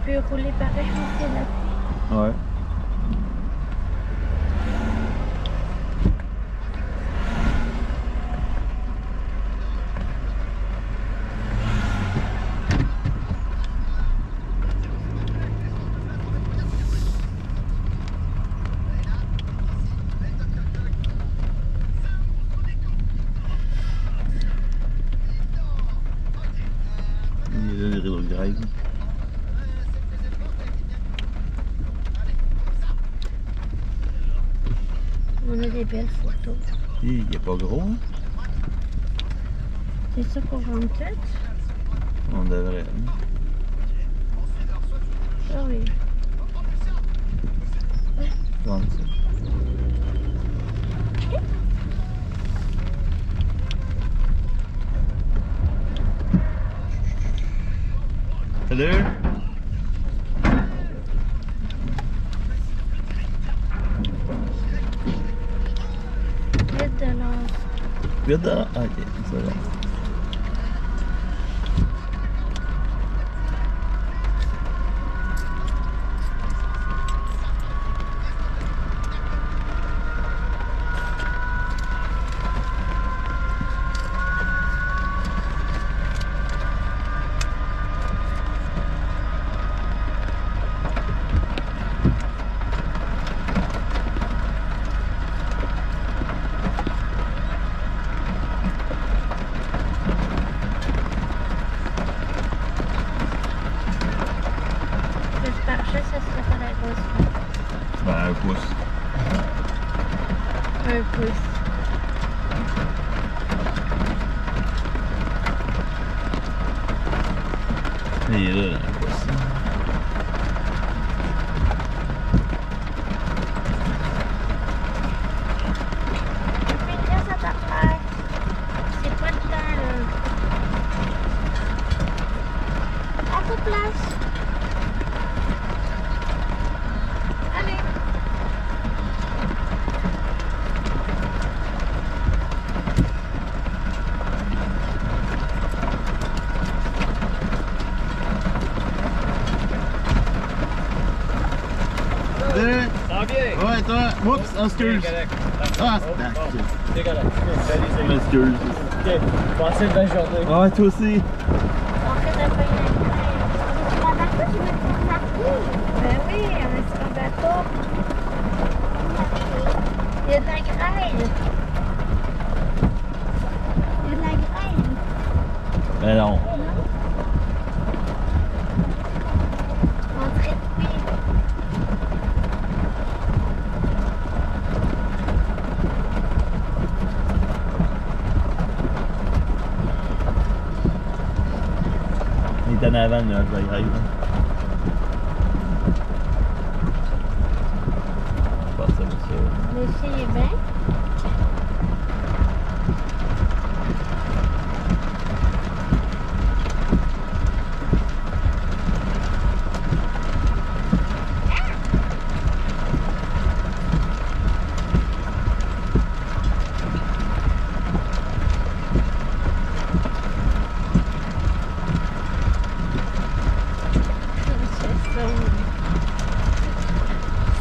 peut rouler pareil aussi là. Ouais. Il est là, le rideau grec. On a des belles photos. Il est pas gros, hein? C'est ça pour vendre tout? On devrait. Ah oui. Vendre ça. Salut! 8 $. $8? Ah, ok, c'est bon. Le pare-choc, ça serait pas la grosse fois. Ben, un pouce. 1 pouce. Il est là, un pouce. Fais grâce à ta frère. C'est pas le temps, là. À ta place. Allez. Salut! Ça va bien? Ouais, toi? Oups, excuse! Ah, c'est C'est correct. Salut, salut. excuse. Ok, passez une belle journée. Ouais, toi aussi. On fait un peu une bateau, tu veux faire un bateau? Ben oui, on est sur un bateau. Il y a de la grêle. Il y a de la grêle. Ben non. Entrée de pied. Il est en avant, là, je vais y arriver. Je pense que ça va ça. Le chien est bien.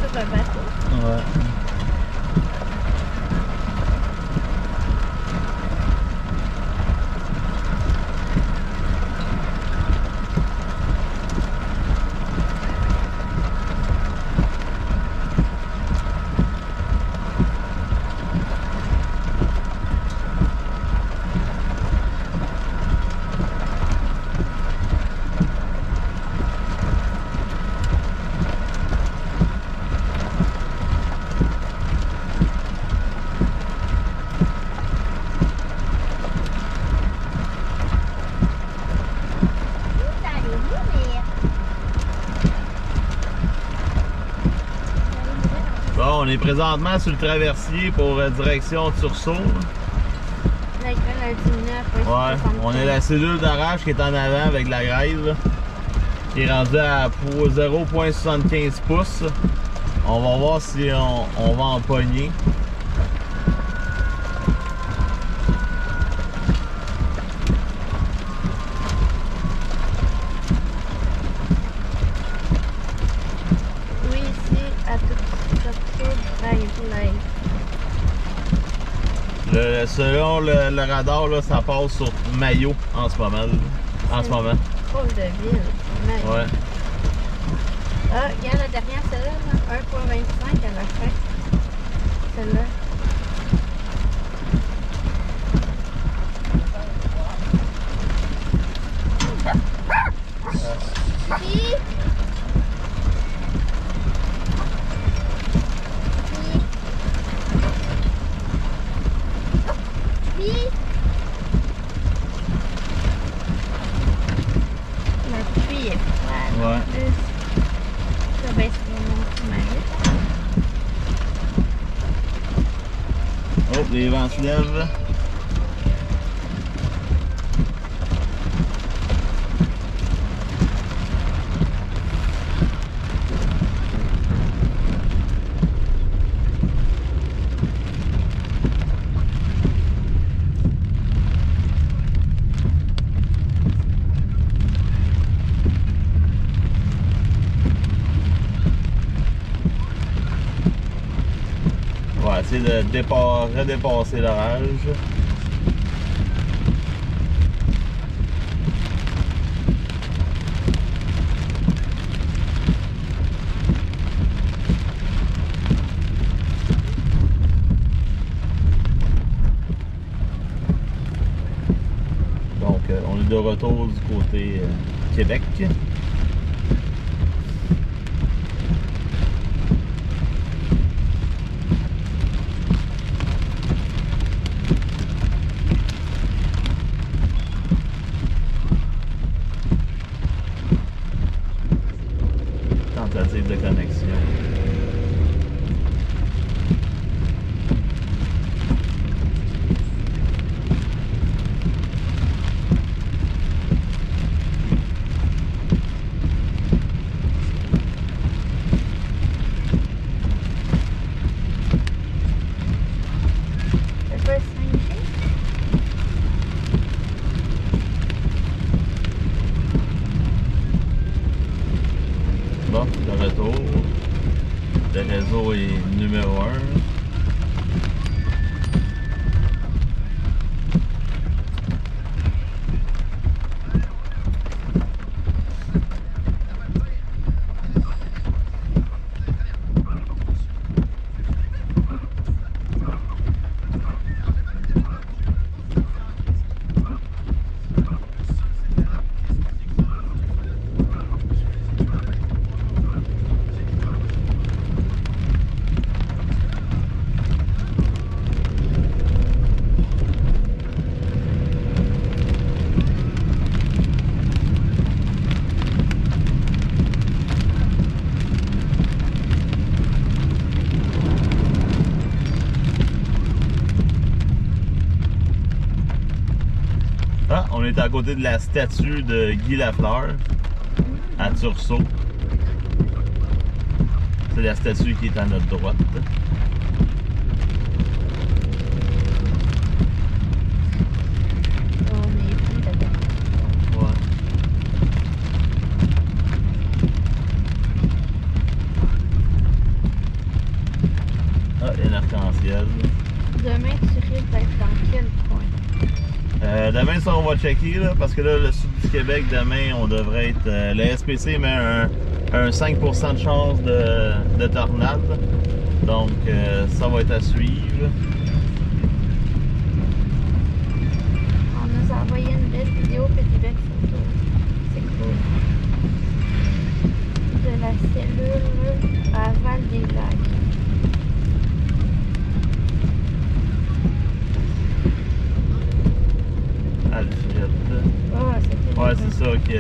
C'est un bateau. Ouais. Bon, on est présentement sur le traversier pour direction Tursault. La grêle a diminué après. Ouais, on est la cellule d'arrache qui est en avant avec la grève, là, qui est rendue à 0,75 pouces. On va voir si on va en pogner. selon le radar, là, ça passe sur Mayo en ce moment. Là. En ce moment. Drôle de ville. Mais... Ouais. Ah, regarde la dernière, celle-là, là, 1,25 à la fin. Celle-là. Puis... la pluie est froide. Ouais. Ça baisse vraiment tout mal. Oh, les vents se lèvent. On va essayer de redépasser l'orage. Donc, on est de retour du côté Québec. Tentative de connexion. C'est pas 5G? Bon, de retour. Le réseau est numéro 1. Ah, on est à côté de la statue de Guy Lafleur à Tursault. C'est la statue qui est à notre droite. On est plus dedans. Ouais. Ah, il y a un arc-en-ciel. Demain, tu risques d'être dans quel coin? Demain, ça, on va checker, là, parce que là, le sud du Québec, demain, on devrait être... le SPC met un 5% de chance de tornade. Donc, ça va être à suivre. On nous a envoyé une belle vidéo et des belles photos. C'est cool. De la cellule à Val-des-Lacs. Alfred. Ah, c'était Ouais, c'est ça que...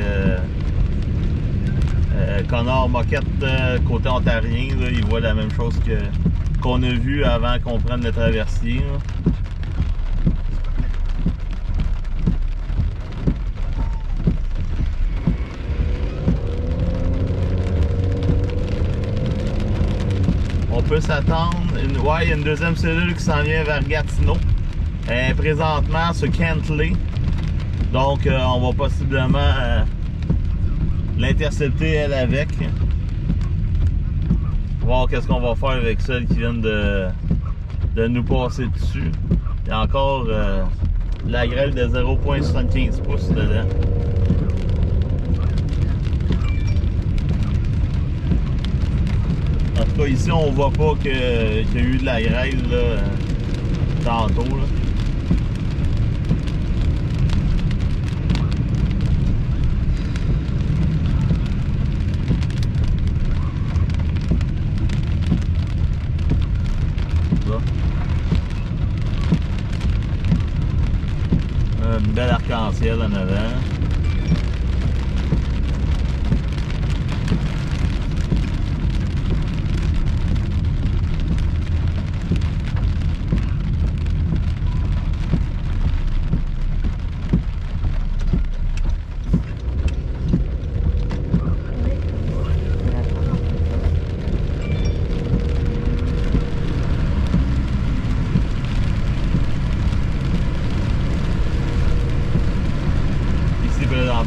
Connor Moquette, côté ontarien, là, il voit la même chose qu'on a vu avant qu'on prenne le traversier. Là. On peut s'attendre. Ouais, il y a une deuxième cellule qui s'en vient vers Gatineau. Présentement sur Kentley. Donc, on va possiblement l'intercepter elle avec. Voir qu'est-ce qu'on va faire avec celles qui viennent de nous passer dessus. Il y a encore la grêle de 0,75 pouces dedans. En tout cas, ici, on voit pas qu'il y a eu de la grêle là, tantôt. Là. Une belle arc-en-ciel en avant.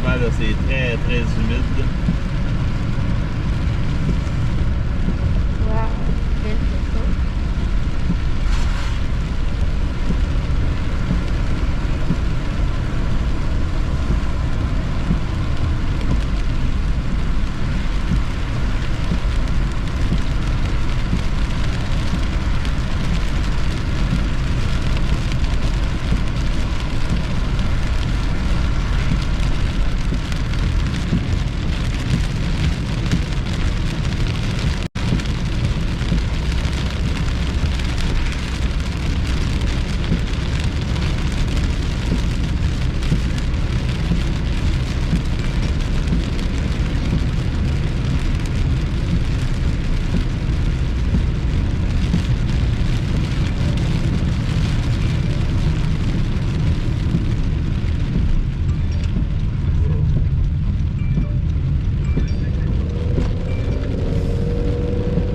Là, c'est très très humide. Wow, belle photo.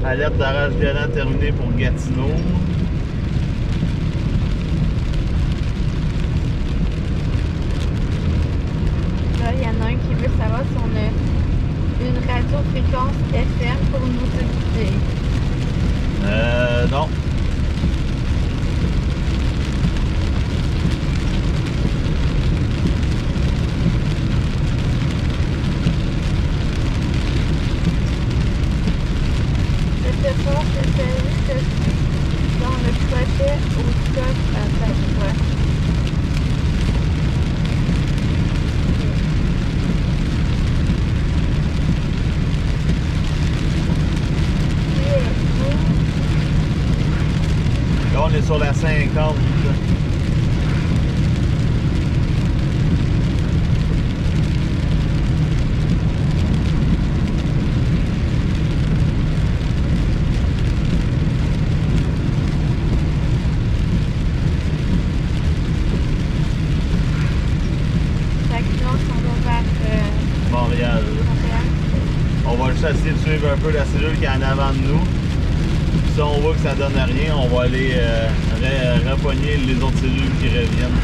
Alerte d'arrache violent terminée pour Gatineau. Là, il y en a un qui veut savoir si on a une radiofréquence FM pour nous écouter. Non. Je pense que celui que je suis dans le projet au stock à ta voix. Là, on est sur la 50. Montréal. On va juste essayer de suivre un peu la cellule qui est en avant de nous. Si on voit que ça donne rien, on va aller repogner les autres cellules qui reviennent.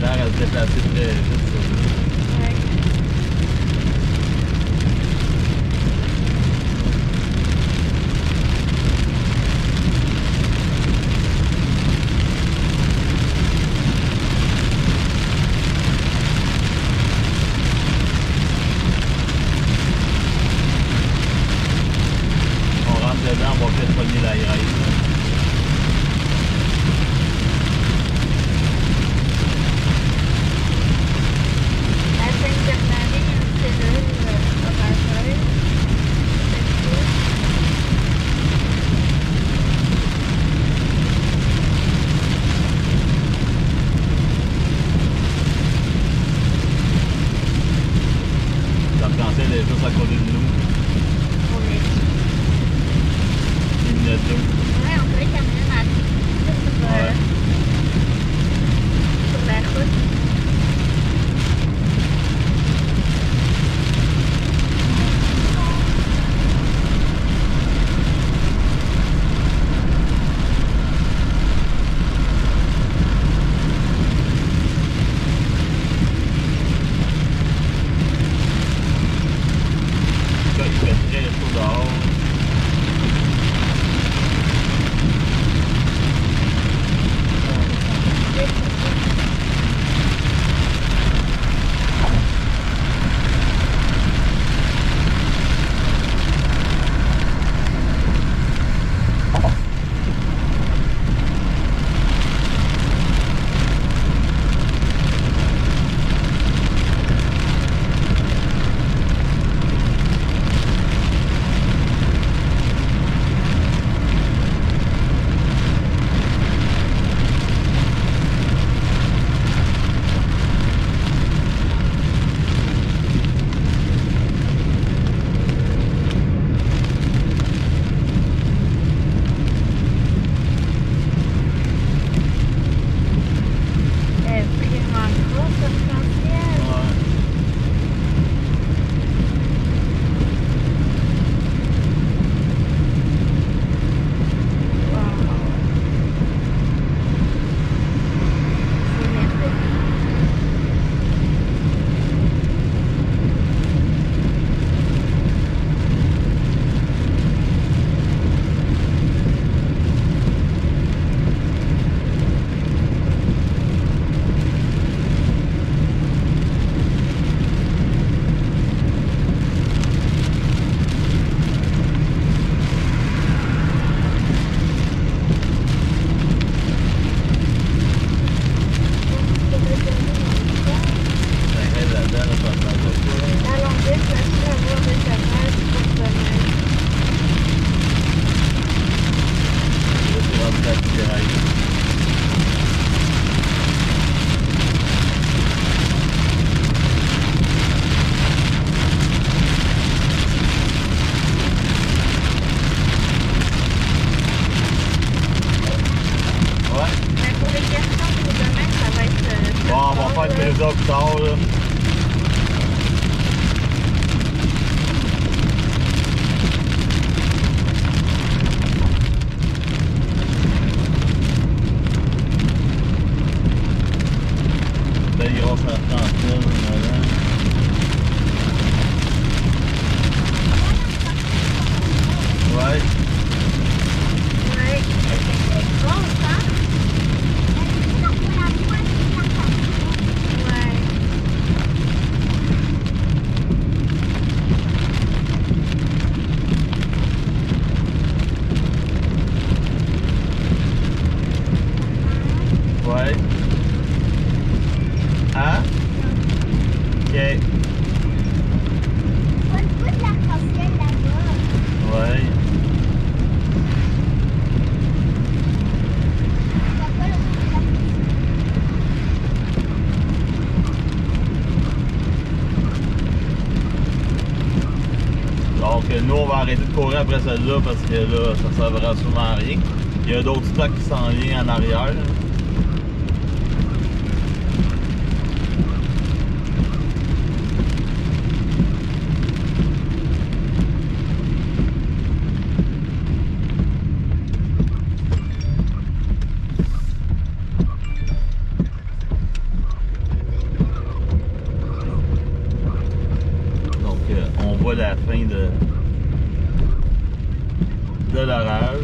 Elle se déplacer très vite sur lui. Ouais. On rentre dedans, on va peut-être pogner la grève. L'arc-en-ciel est juste à côté de nous. On est Il y en a deux. ouais, on dirait qu'il y en a une à Ouais. Là, il fait très chaud dehors. Plus tard, là. Belle grosse Argentine, voilà. Ouais. Ouais. C'est grosse, hein? Ouais. Ouais. Hein? Ok. On le bout de l'arc-en-ciel là-bas. Ouais. C'est pas le bout de l'arc-en-ciel. Donc nous on va arrêter de courir après celle-là parce que là ça servira sûrement à rien. Il y a d'autres stocks qui s'en viennent en arrière. Donc on voit la fin de l'orage.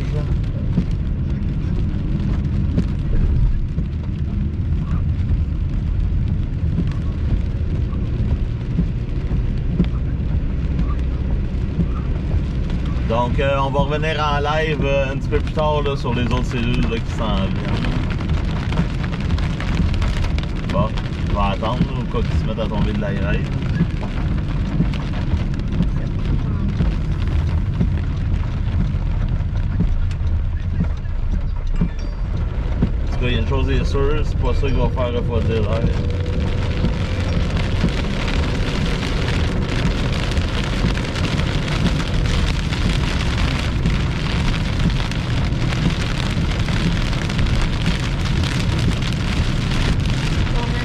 Donc on va revenir en live un petit peu plus tard là, sur les autres cellules là, qui s'en viennent. Bon, on va attendre là, au cas qu'ils se mettent à tomber de l'aérage. En tout cas, il y a une chose est sûre, c'est pas ça qui va faire refroidir l'air. On a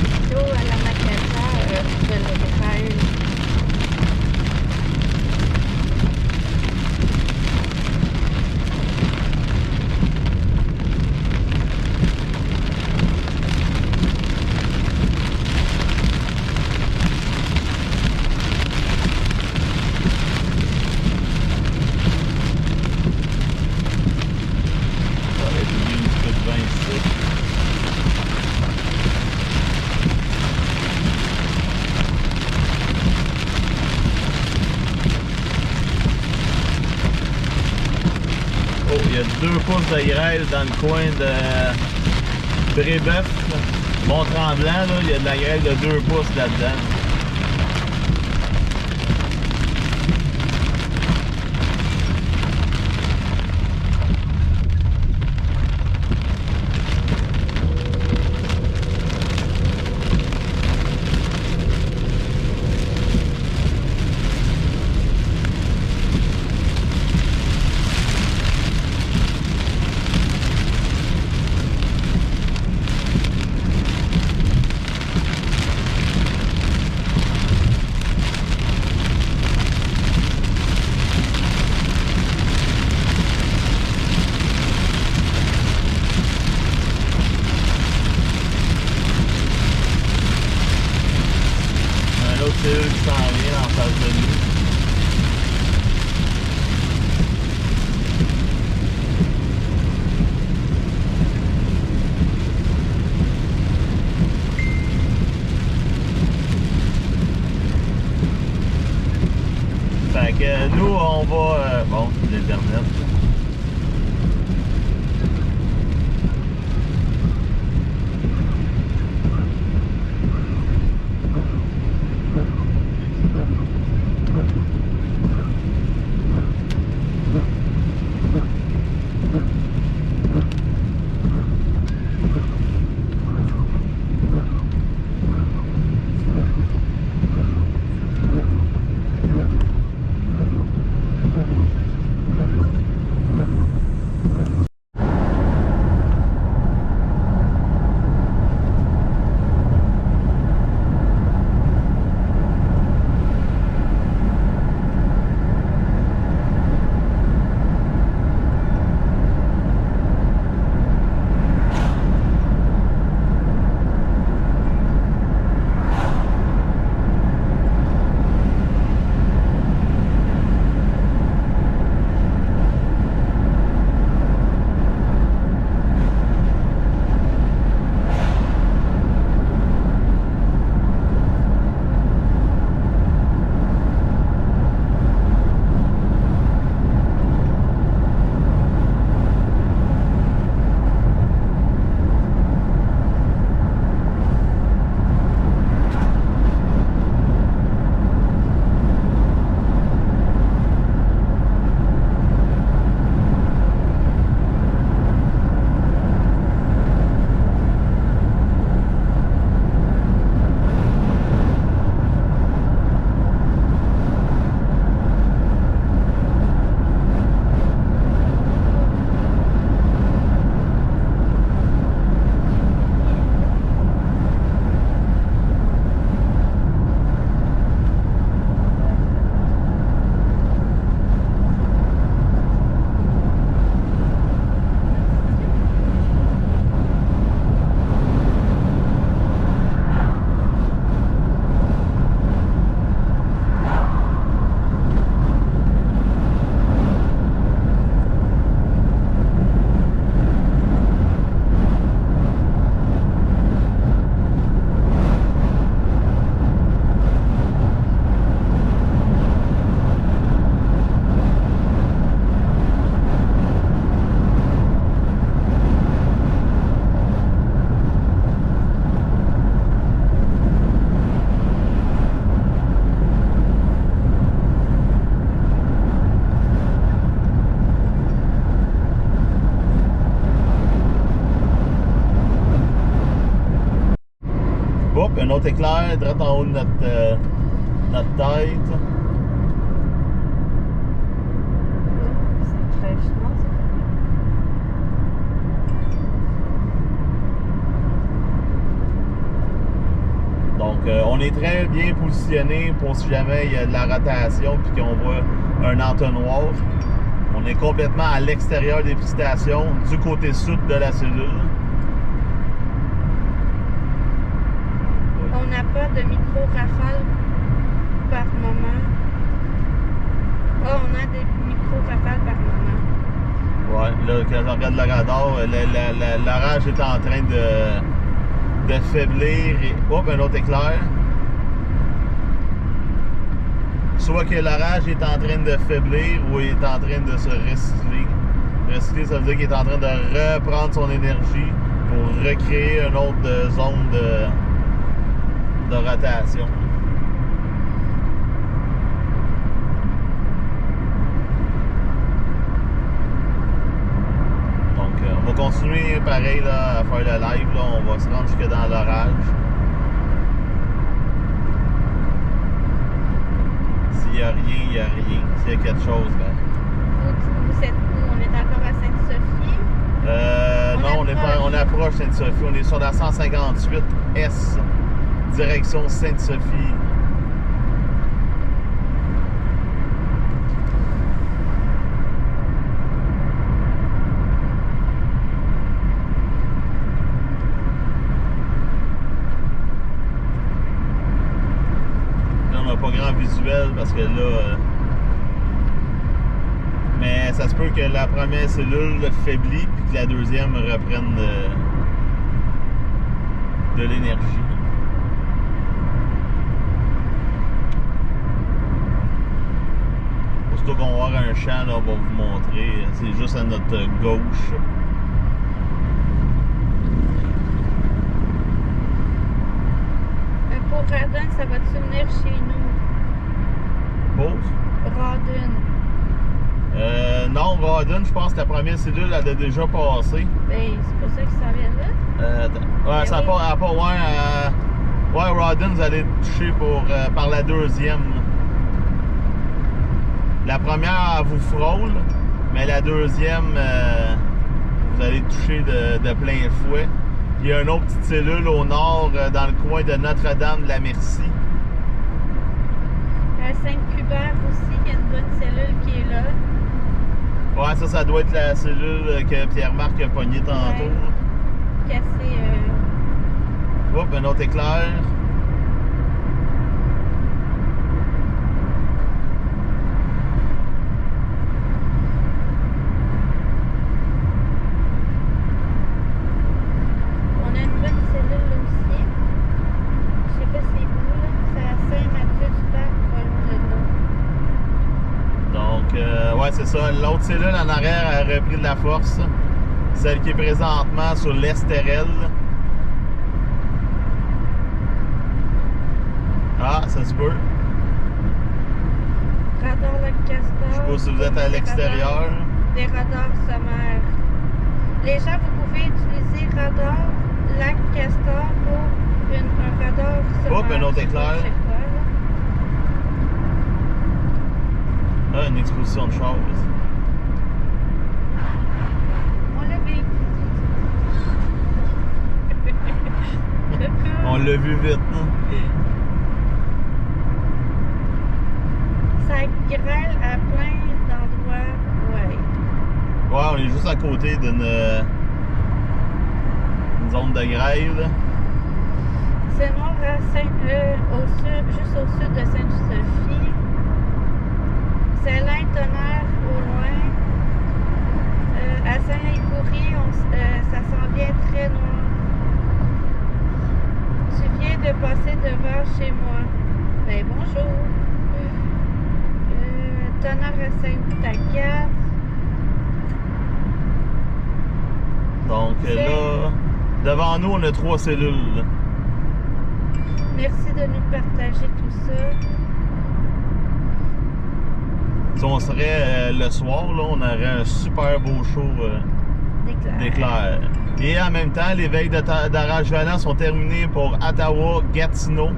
il y a 2 pouces de grêle dans le coin de Brébeuf, Mont-Tremblant, là, il y a de la grêle de 2 pouces là-dedans. L'autre cellule qui s'en vient en face de nous. Fait que nous on va... bon, l'internet. Un autre éclair, direct en haut de notre tête. C'est très chiant, ça. Donc, on est très bien positionné pour si jamais il y a de la rotation puis qu'on voit un entonnoir. On est complètement à l'extérieur des stations, du côté sud de la cellule. On n'a pas de micro-rafale par moment. Ah, on a des micro-rafales par moment. Ouais, là, quand je regarde le radar, l'orage est en train de faiblir. Et... hop, un autre éclair. Soit que l'orage est en train de faiblir ou il est en train de se recycler, ça veut dire qu'il est en train de reprendre son énergie pour recréer une autre zone de rotation. Donc, on va continuer pareil là, à faire le live. Là. On va se rendre jusque dans l'orage. S'il n'y a rien, il n'y a rien. S'il y a quelque chose, ben. Vous êtes où? On est encore à Sainte-Sophie? Non, on approche Sainte-Sophie. On est sur la 158S, direction Sainte-Sophie. Là, on n'a pas grand visuel parce que là... mais ça se peut que la première cellule faiblit puis que la deuxième reprenne de l'énergie. Aussitôt qu'on va avoir un champ, là, on va vous montrer. C'est juste à notre gauche. Pour Radon, ça va-tu venir chez nous? Pour? Radon. Non, Rawdon, je pense que la première cellule elle a déjà passé. Ben, c'est pour ça qu'il s'en vient là. Ouais, ça n'a oui. pas. Ouais, Rawdon, vous allez toucher par la deuxième. La première, elle vous frôle, mais la deuxième, vous allez toucher de plein fouet. Il y a une autre petite cellule au nord, dans le coin de Notre-Dame-de-la-Merci. À Sainte-Cubert aussi, il y a une bonne cellule qui est là. Ouais, ça doit être la cellule que Pierre-Marc a pognée tantôt. Ouais. Cassé. Hop, un autre éclair. On a une bonne cellule là aussi. Je sais pas c'est où là. C'est à Saint-Mathieu-du-Parc, pas loin de là. Donc, ouais, c'est ça. L'autre cellule en arrière a repris de la force. Celle qui est présentement sur l'Estérel. Ah, ça se peut. Radar Lac Castor. Je sais pas si vous êtes à l'extérieur. Des radars sommaires. Les gens, vous pouvez utiliser radar Lac Castor pour un radar sommaire. Hop, un autre éclair. Je sais pas, là. Ah, une exposition de choses. On l'a vu. On l'a vu vite, non? Ça grêle à plein d'endroits. Ouais. Ouais, on est juste à côté d'une zone de grève. C'est noir à au sud, juste au sud de Sainte-Sophie. C'est Saint-Tonnerre au loin. À Saint-Écoury, ça s'en vient très noir. Tu viens de passer devant chez moi. Ben bonjour. Tonnerre à Sainte-Agathe. Donc là, devant nous, on a 3 cellules. Merci de nous partager tout ça. Si on serait le soir, là, on aurait un super beau show d'éclairs. Et en même temps, les veilles d'orage violent sont terminées pour Ottawa, Gatineau.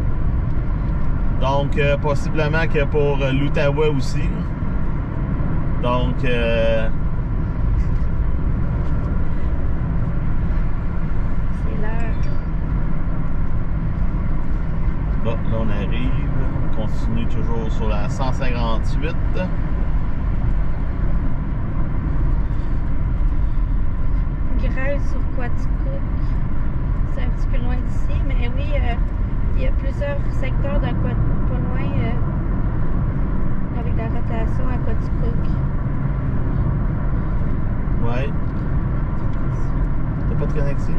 Donc, possiblement que pour l'Outaouais aussi. Donc, C'est l'heure. bon, là, on arrive. On continue toujours sur la 158. Grève sur Quaticook. C'est un petit peu loin d'ici, mais oui, il y a plusieurs secteurs pas loin avec la rotation à Quaticook. Ouais. T'as pas de connexion?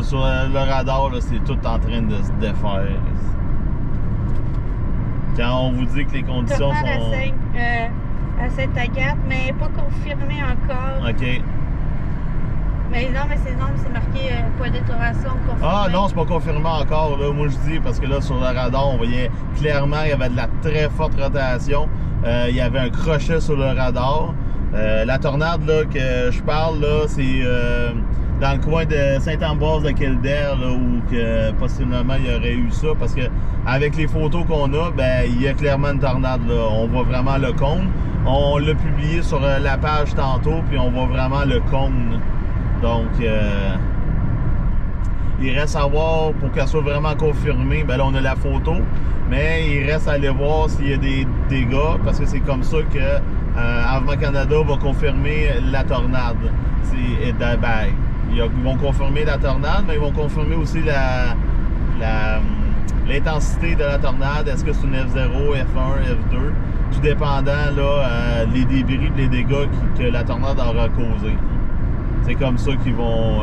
Là, sur le radar, là, c'est tout en train de se défaire. Quand on vous dit que les conditions Tornade sont... à Sainte-Agathe, mais pas confirmé encore. OK. Mais non, mais c'est marqué point d'interrogation confirmé. Ah non, c'est pas confirmé encore. Là. Moi, je dis, parce que là, sur le radar, on voyait clairement qu'il y avait de la très forte rotation. Il y avait un crochet sur le radar. La tornade là, que je parle, là, c'est dans le coin de Saint-Ambroise de Kildare, là, où que, possiblement il y aurait eu ça. Parce que avec les photos qu'on a, ben, il y a clairement une tornade. Là. On voit vraiment le cône. On l'a publié sur la page tantôt, puis on voit vraiment le cône. Donc, il reste à voir pour qu'elle soit vraiment confirmée. Ben là, on a la photo, mais il reste à aller voir s'il y a des dégâts, parce que c'est comme ça que Armement Canada va confirmer la tornade. Ben, ils vont confirmer la tornade, mais ils vont confirmer aussi l'intensité de la tornade. Est-ce que c'est une F0, F1, F2? Tout dépendant, là, les débris et les dégâts que la tornade aura causés. C'est comme ça qu'ils vont...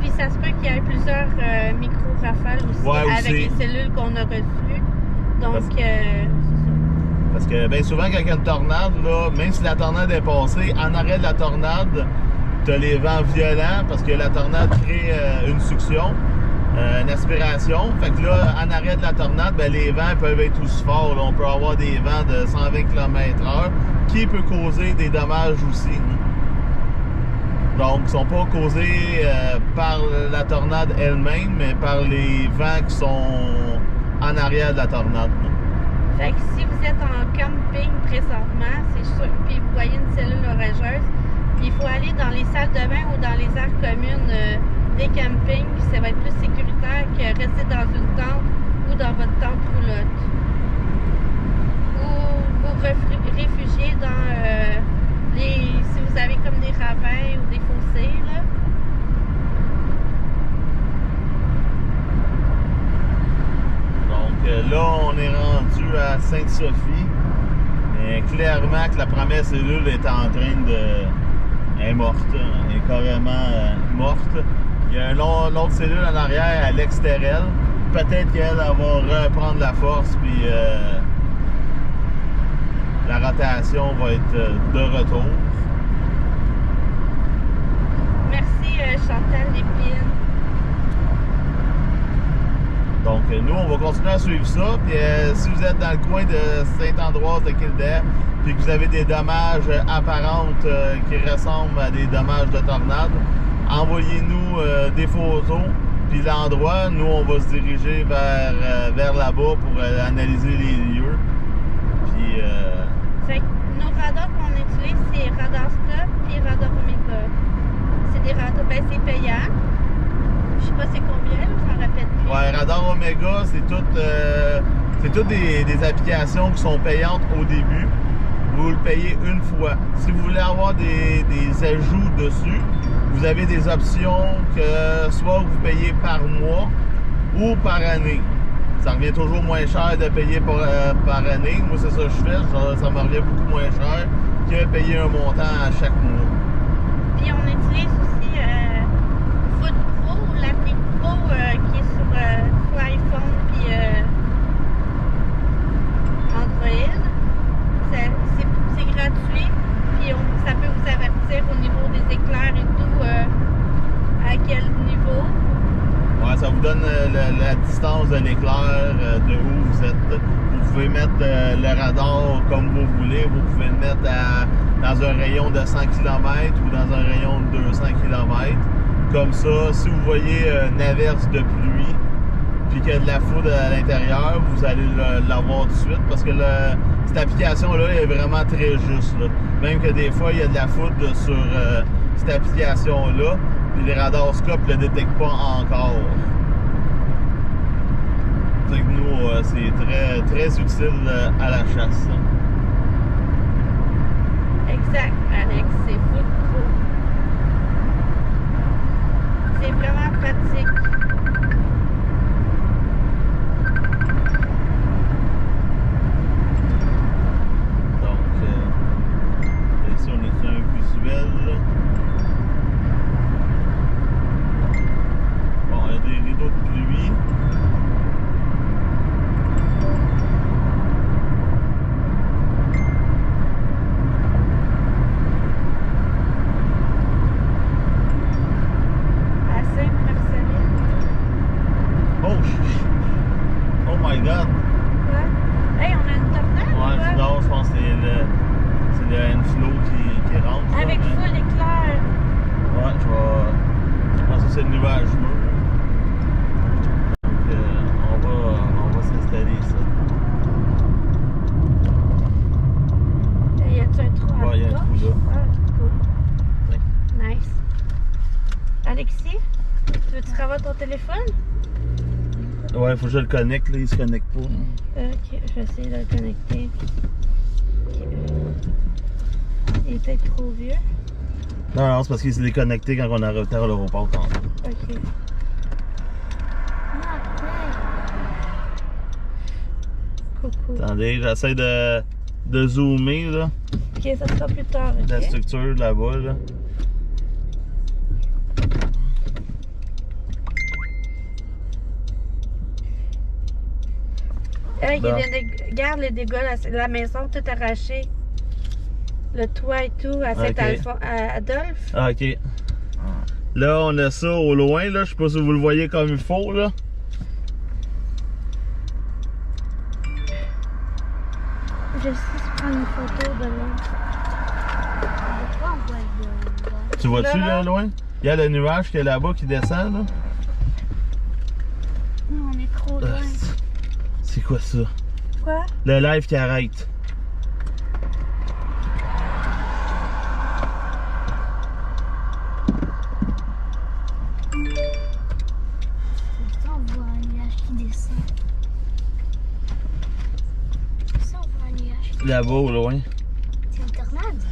Puis ça se peut qu'il y ait plusieurs micro-rafales aussi, ouais, avec les cellules qu'on a reçues. Donc, c'est ça. Parce que bien souvent, quand il y a une tornade, là, même si la tornade est passée, en arrêt de la tornade, tu as les vents violents, parce que la tornade crée une succion, une aspiration. Fait que là, en arrêt de la tornade, ben, les vents peuvent être aussi forts. Là. On peut avoir des vents de 120 km/h qui peut causer des dommages aussi. Donc, ils ne sont pas causés par la tornade elle-même, mais par les vents qui sont en arrière de la tornade. Fait que si vous êtes en camping présentement, c'est sûr, puis vous voyez une cellule orageuse, puis il faut aller dans les salles de bain ou dans les aires communes des campings, puis ça va être plus sécuritaire que rester dans une tente ou dans votre tente roulotte. Ou vous réfugier dans si vous avez comme des ravins ou des fossés, là. Donc là, on est rendu à Sainte-Sophie. Mais clairement que la première cellule est en train de... Elle est morte. Elle est carrément morte. Il y a une autre cellule en arrière à l'extérieur. Peut-être qu'elle va reprendre la force, puis la rotation va être de retour. Merci Chantal Lépine. Donc nous, on va continuer à suivre ça. Puis si vous êtes dans le coin de Saint-Ambroise de Kildare, puis que vous avez des dommages apparents qui ressemblent à des dommages de tornade, envoyez-nous des photos. Puis l'endroit, nous, on va se diriger vers là-bas pour analyser les lieux. Puis... Fait que nos radars qu'on utilise, c'est Radar Stop puis Radar Omega. C'est des radars, ben c'est payant. Je sais pas c'est combien, je m'en rappelle plus. Ouais, Radar Omega, c'est toutes des applications qui sont payantes au début. Vous le payez une fois. Si vous voulez avoir des ajouts dessus, vous avez des options que soit vous payez par mois ou par année. Ça revient toujours moins cher de payer par année. Moi, c'est ça que je fais. Ça me revient beaucoup moins cher que payer un montant à chaque mois. Puis on utilise aussi Foot Pro, l'appli Pro qui est sur iPhone puis Android. C'est gratuit. Puis ça peut vous avertir au niveau des éclairs et tout, à quel niveau. Ouais, ça vous donne la distance de l'éclair, de où vous êtes. Vous pouvez mettre le radar comme vous voulez. Vous pouvez le mettre dans un rayon de 100 km ou dans un rayon de 200 km. Comme ça, si vous voyez une averse de pluie, puis qu'il y a de la foudre à l'intérieur, vous allez l'avoir tout de suite parce que cette application-là est vraiment très juste. Là. Même que des fois, il y a de la foudre sur cette application-là, puis les radarscopes ne le détectent pas encore. Fait que nous, c'est très, très utile à la chasse. Exact, Alex, c'est Foot Pro. C'est vraiment pratique. téléphone? Ouais, faut que je le connecte, là, il se connecte pas. Ok, je vais essayer de le connecter. Ok. Il est peut-être trop vieux. Non, non, c'est parce qu'il s'est déconnecté quand on a arrêté à l'aéroport tantôt. Ok. Coucou. Attendez, j'essaie de zoomer, là, Ok, ça sera plus tard. la Ok. structure là-bas, là. Hey, Bon. regarde les dégâts, la maison toute arrachée. Le toit et tout à Saint-Adolphe. Ah, ok. Là, on a ça au loin, là. Je sais pas si vous le voyez comme il faut, là. Je sais prendre une photo de là. Tu vois-tu, Là, là, loin? Il y a le nuage qui est là-bas qui descend, là. Non, on est trop loin. C'est quoi ça? Quoi? Le live qui arrête. Ça, on voit un nuage qui descend. Ça, on voit un nuage. Là-bas, au loin. C'est une tornade.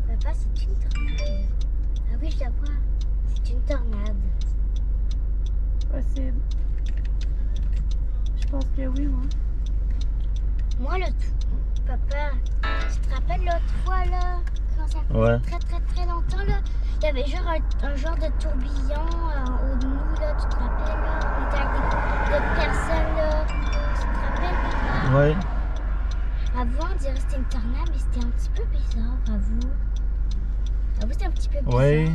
Papa, c'est une tornade. Ah oui, je la vois. C'est une tornade. Possible. Je pense que oui, moi. Moi, papa, tu te rappelles l'autre fois, là, quand ça fait Ouais. très longtemps, là, il y avait genre un genre de tourbillon en haut de nous, là, tu te rappelles, là, on était avec d'autres personnes, là, tu te rappelles, papa? Ouais. Avant, on dirait que c'était une tornade, mais c'était un petit peu bizarre, avoue. Avoue, c'était un petit peu bizarre. Ouais.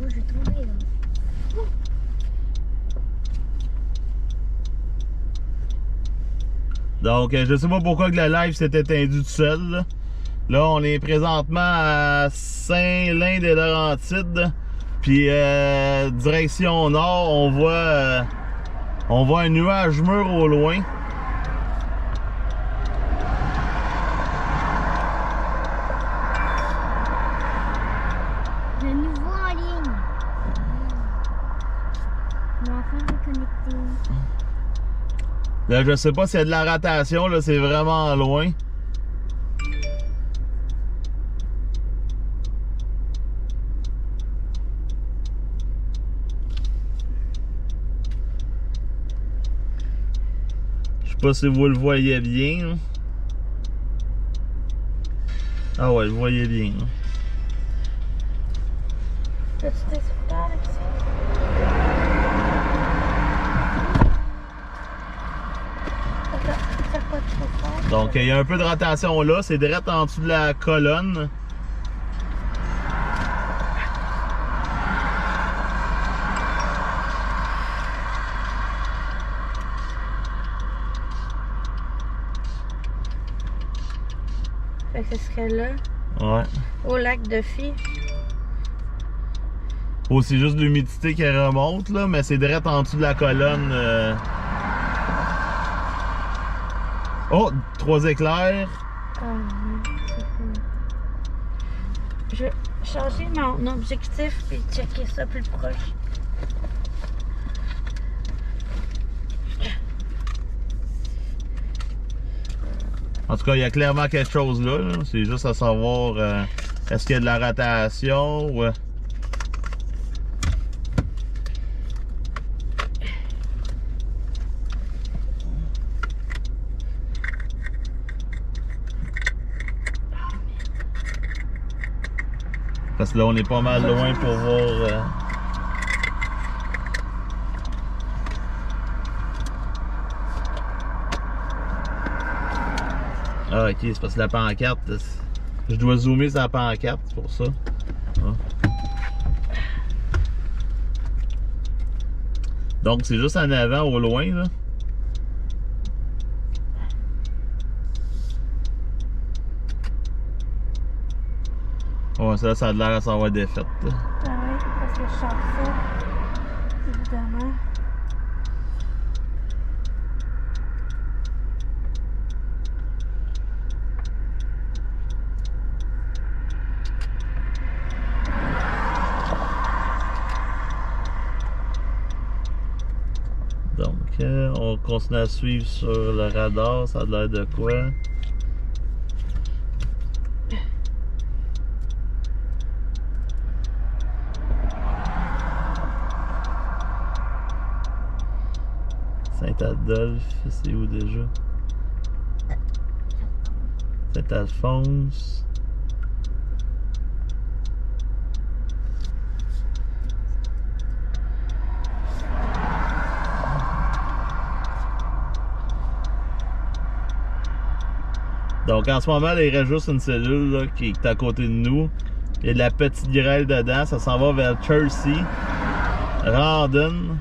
Oh, je vais tomber, là. Donc, je sais pas pourquoi que le live s'est éteint tout seul, là. Là, on est présentement à Saint-Lin-des-Laurentides. Puis, direction nord, on voit un nuage mûr au loin. De nouveau en ligne. On va enfin reconnecter. Là, je sais pas s'il y a de la rotation, là, c'est vraiment loin. Je sais pas si vous le voyez bien, là. Ah ouais, vous le voyez bien, là. As-tu tes écouteurs, Alexis? C'est pas trop fort. Donc, il y a un peu de rotation là, c'est direct en dessous de la colonne. Fait que ce serait là, Ouais. au lac de Phi. Oh, c'est juste l'humidité qui remonte, là, mais c'est direct en dessous de la colonne. Oh, 3 éclairs. Ah non, c'est cool. Je vais changer mon objectif et checker ça plus proche. En tout cas, il y a clairement quelque chose là. C'est juste à savoir est-ce qu'il y a de la rotation ou. Parce que là, on est pas mal loin pour voir. Ah, ok, c'est parce que la pancarte. Je dois zoomer sur la pancarte, c'est pour ça. Ah. Donc, c'est juste en avant, au loin, là. Ouais, ça a l'air à s'avoir défaite. Là. Ah oui, parce que je sors ça, évidemment. Donc, on continue à suivre sur le radar. Ça a l'air de quoi? Saint-Adolphe, c'est où déjà? Saint-Alphonse. Donc en ce moment, là, il reste juste une cellule là, qui est à côté de nous. Il y a de la petite grêle dedans. Ça s'en va vers Chelsea, Randon.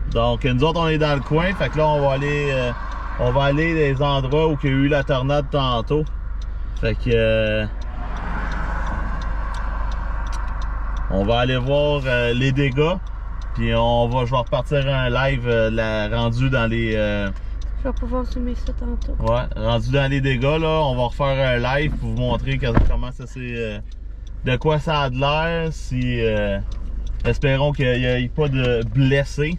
Donc nous autres, on est dans le coin. Fait que là, on va aller des endroits où il y a eu la tornade tantôt. Fait que on va aller voir les dégâts. Puis je vais repartir un live rendu dans les... Je vais pouvoir zoomer ça tantôt. Ouais, rendu dans les dégâts, là, on va refaire un live pour vous montrer comment ça s'est... de quoi ça a de l'air, si... espérons qu'il n'y ait pas de blessés.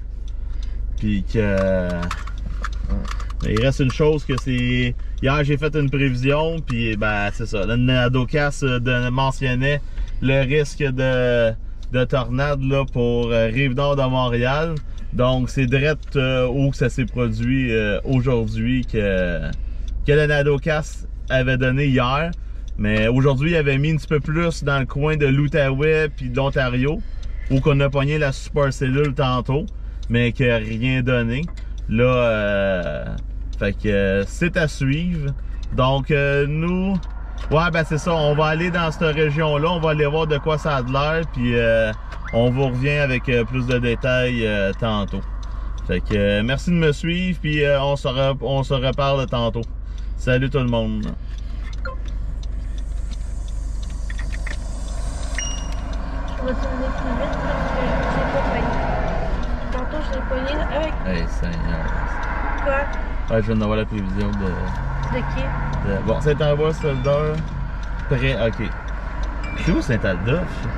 Puis que... il reste une chose que c'est... Hier, j'ai fait une prévision, puis ben c'est ça. Le NADOCAS mentionnait le risque de tornade là, pour Rive-Nord de Montréal. Donc c'est direct où ça s'est produit aujourd'hui que le NADOCAS avait donné hier. Mais aujourd'hui, il avait mis un petit peu plus dans le coin de l'Outaouais puis de l'Ontario, où qu'on a pogné la super cellule tantôt, mais qui n'a rien donné. Là, fait que c'est à suivre. Donc nous... Ouais, ben c'est ça, on va aller dans cette région-là, on va aller voir de quoi ça a de l'air, puis on vous revient avec plus de détails tantôt. Fait que merci de me suivre, puis on se reparle tantôt. Salut tout le monde! Je vais tourner plus vite parce que je l'ai pas pogné. Tantôt, je l'ai pogné avec... Hey Seigneur! Quoi? Ouais, je viens d'avoir la prévision de... De qui? Bon, Saint-Avoine, Soldat, prêt, ok. C'est où Saint-Adolphe?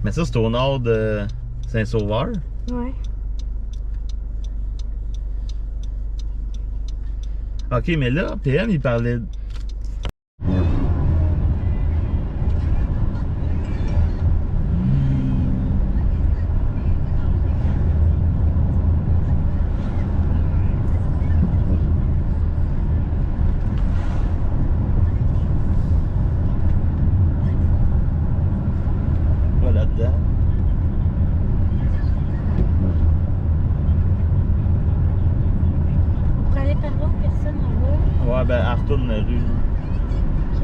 Mais ça, c'est au nord de Saint-Sauveur? Ouais. Ok, mais là, PM, il parlait... Voilà, dedans. Pour aller par là, personne en va. Ouais, ben, elle retourne la rue. Ok.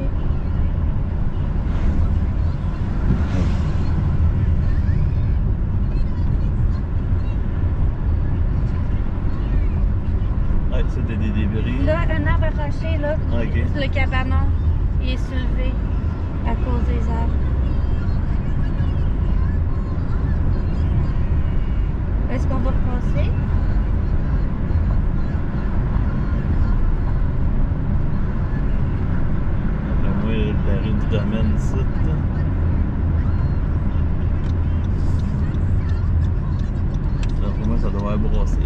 Ouais, ça, des débris. Là, un arbre arraché, là. Ok. Le cabanon, il est soulevé à cause des arbres. Est-ce qu'on va repasser? Après moi, la rue du domaine ici. Après moi, ça doit être brossé, là.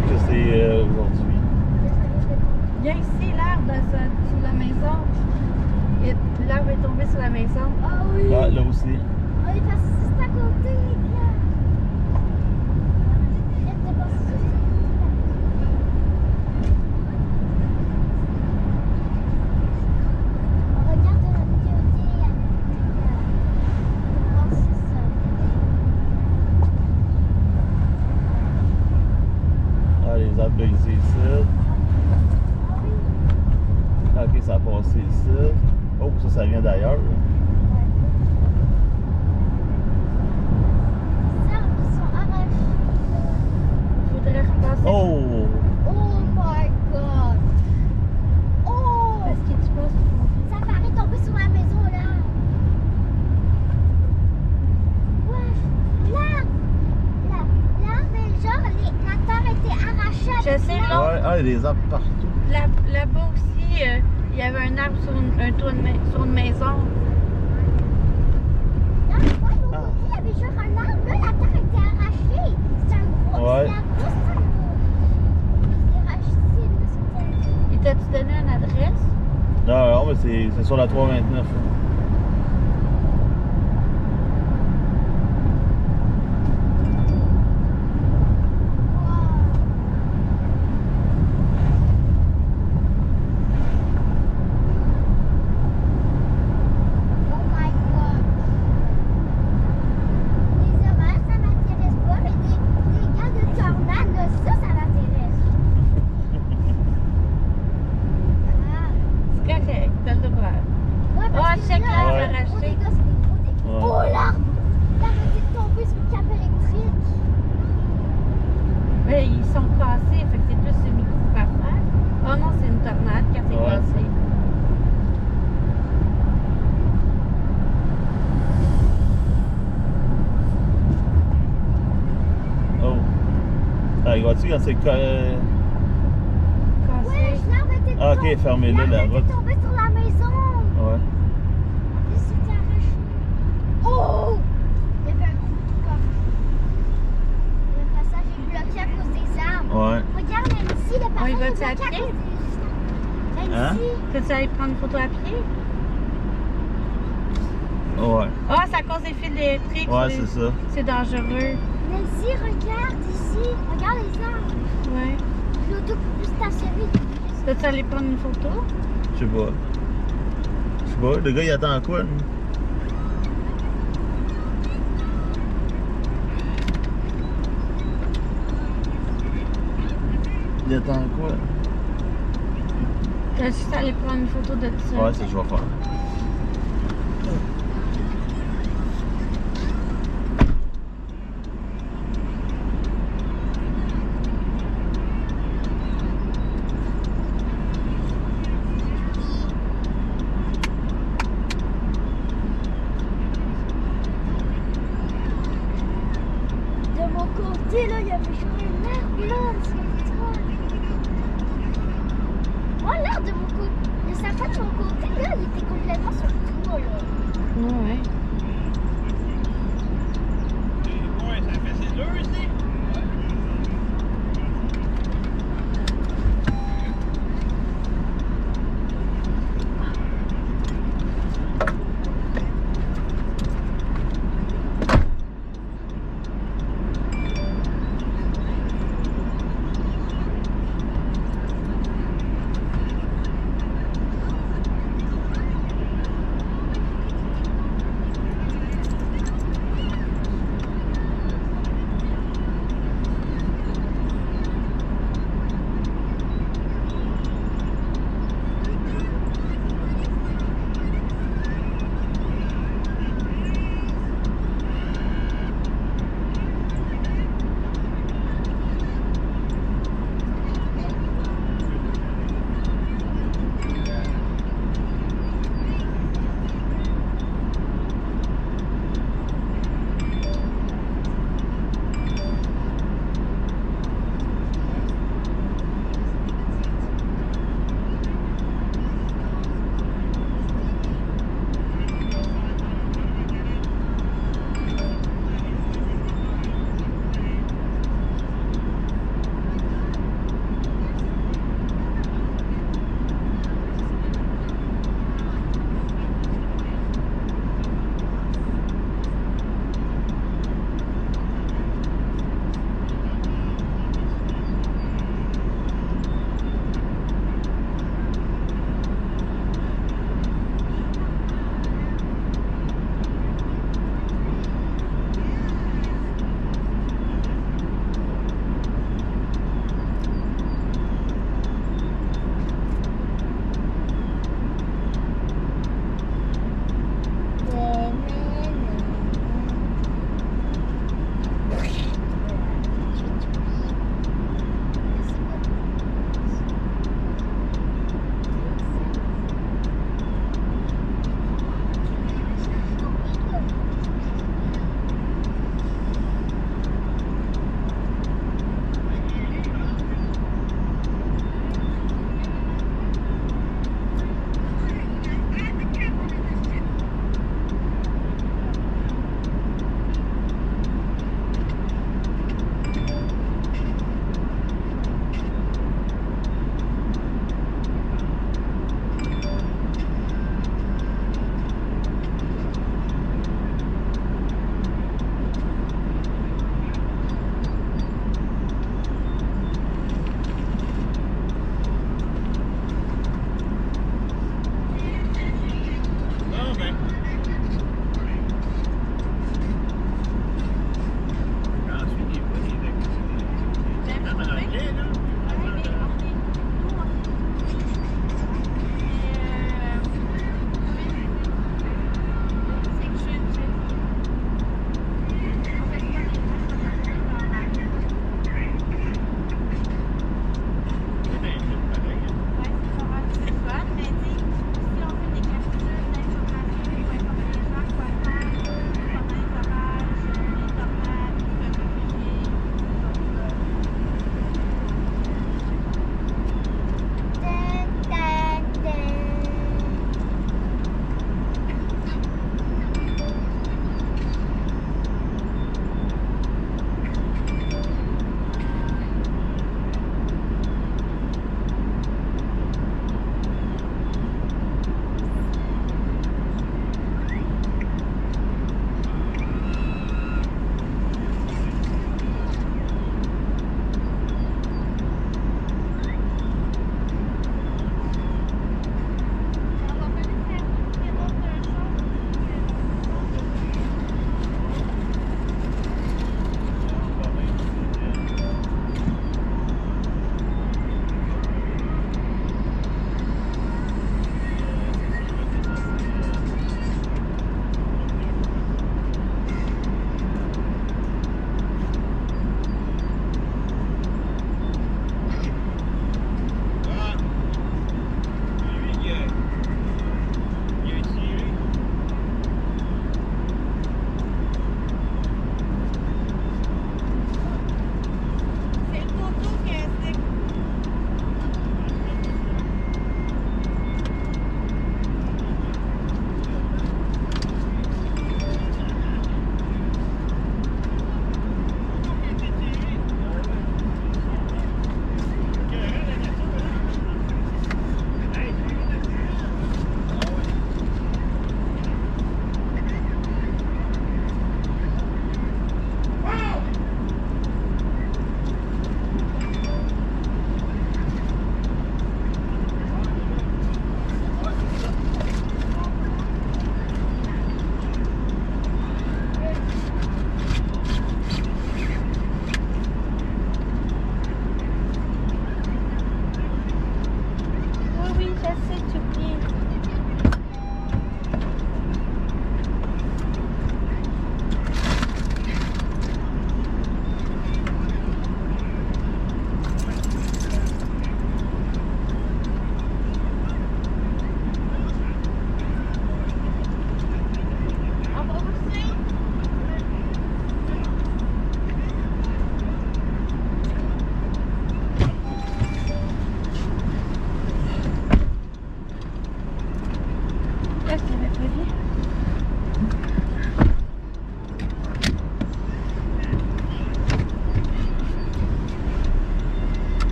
ça que c'est aujourd'hui. Il y a ici l'arbre sur la maison. L'arbre est tombé sur la maison. Ah oui. Ah, là aussi. On est passé juste à côté, là. Elle était passée juste à côté. On regarde la vidéo avec voir si ça. Ah, les arbres brisés ici. Ah oui. Ah, ok, ça a passé ici. Oh, ça vient d'ailleurs. Les arbres, ils sont arrachés. Faudrait repasser. Oh! Oh my god. Oh. Parce que tu passes. Ça paraît tomber sur la maison là. Ouais, là, mais genre la terre était arrachée. Je sais, là. là. Ouais, ah, il y a des arbres partout. Là-bas aussi, il y avait un arbre sur un toit sur une maison. Là, ouais, l'autre côté, il y avait genre un arbre. Là, la terre était arrachée. C'est un gros. Ouais. C'est un gros arbre. Il est arraché, là, c'était. Il t'a-tu donné une adresse? Non, mais c'est sur la 329. Oh my god. Les orages, ça m'intéresse pas, mais des gars de tornade, là, ça m'intéresse. Ah. C'est correct, t'as le droit. Ouais, parce Ah, que check là, l'arbre Ouais. arraché. oh, les gars, c'est des gros dégâts. Ouais. Oh, l'arbre! L'arbre était tombé sur le câble électrique. Mais ils sont cassés, fait que c'est plus une micro par terre. Oh non, c'est une tornade quand c'est Ouais. cassé. Oh. Ah, vois-tu quand c'est. Ouais, Cassé. l'arbre était Ah, ok, tombé. fermez-le, la L'arbre route. était tombé sur la maison. Ouais. Et c'était arraché. Oh! Il y avait un gros trou comme. Le passage est bloqué à cause des arbres. Ouais. Regarde, Nancy, le passage il va est être bloqué à à cause pied? des. Hein? Nancy, Peux-tu aller prendre une photo à pied? Ouais. Ah, c'est à cause des fils électriques. Ouais, c'est ça. C'est dangereux. Nancy, regarde ici. Regarde les arbres. Ouais. L'auto peut plus stationner. Peux-tu aller prendre une photo? Je sais pas. Je sais pas. Le gars, il attend quoi, lui? Il attend quoi? T'as juste à aller prendre une photo de ça. Ouais, c'est ce que je vais faire. De mon côté, là, il y avait genre un arbre là sur le toit. Moi, l'arbre de mon côté, le sapin de mon côté, là, il était complètement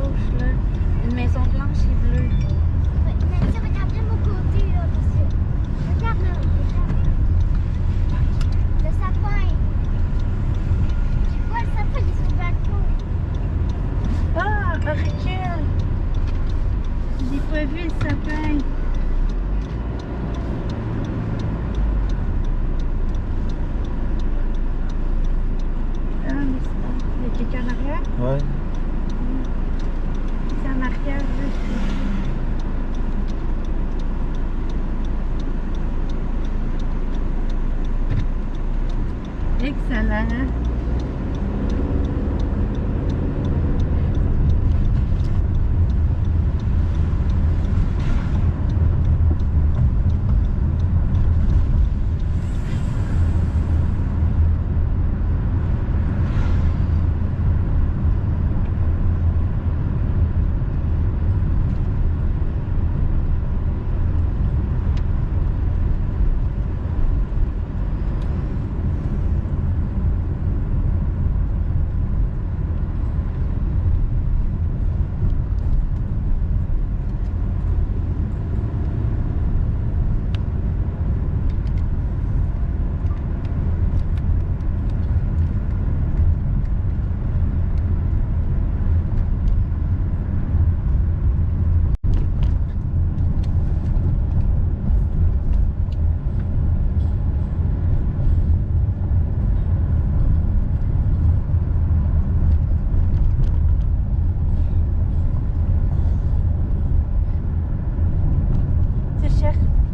gauche, là. Une maison blanche et bleue. Ouais, Nancy, regarde bien mon côté, là, parce que... Regarde là, regarde. Le sapin. Tu vois, le sapin, il est sur le balcon. Ah, recule! J'ai pas vu le sapin. Ah, mais c'est pas... Il y a quelqu'un en arrière? Ouais. C'est en arrière, là. Excellent.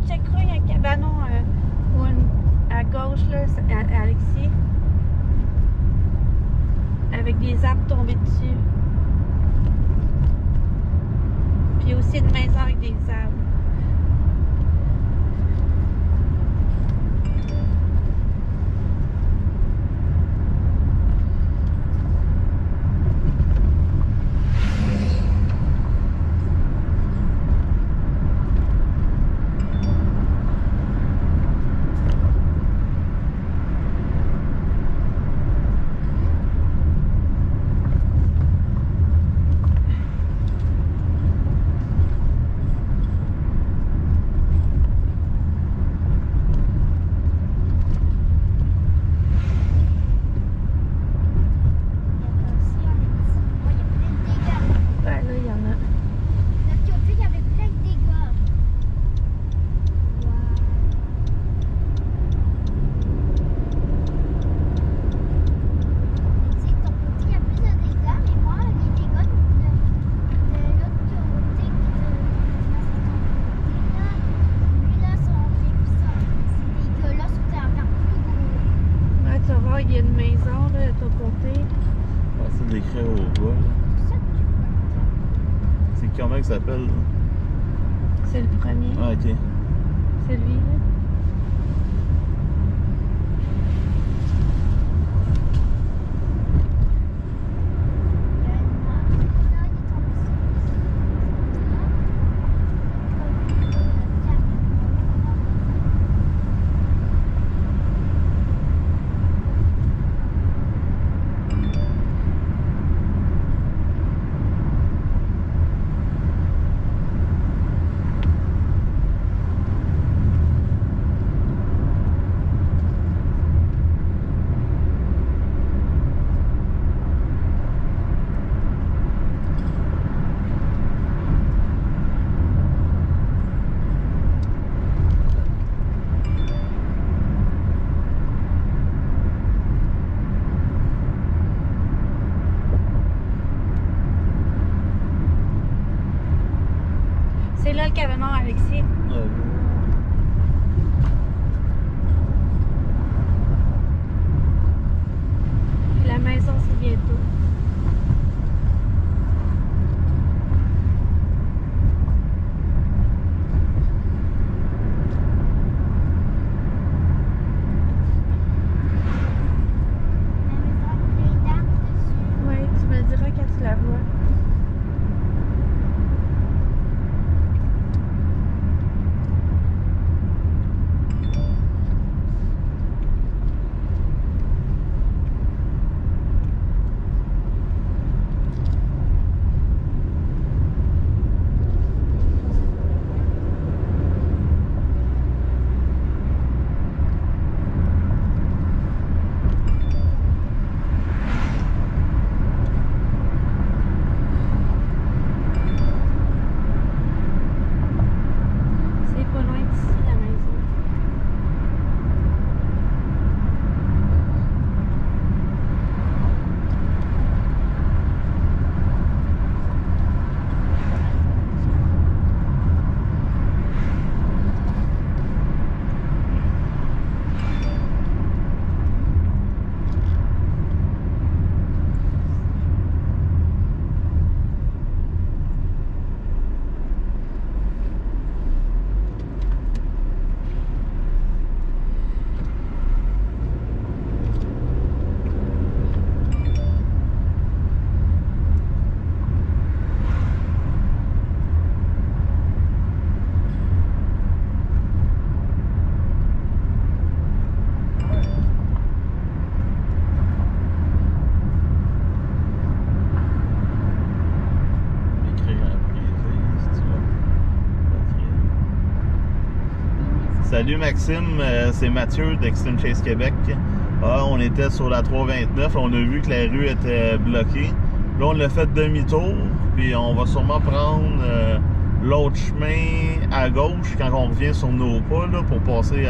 Checkeras, il y a un cabanon à gauche, là, à Alexis. Avec des arbres tombés dessus. Puis aussi une maison avec des arbres. Il y a une maison là, de ton côté. Ouais, c'est d'écrire au bas. C'est comment il s'appelle? C'est le premier. Ah, ok. C'est lui, là. C'est là le cabanon, Alexis. Ouais. La maison, c'est bientôt. Oui, tu me le diras quand tu la vois. Salut Maxime, c'est Mathieu d'Extreme Chase Québec. Ah, on était sur la 329, on a vu que la rue était bloquée. Là, on l'a fait demi-tour, puis on va sûrement prendre l'autre chemin à gauche quand on revient sur nos pas là, pour passer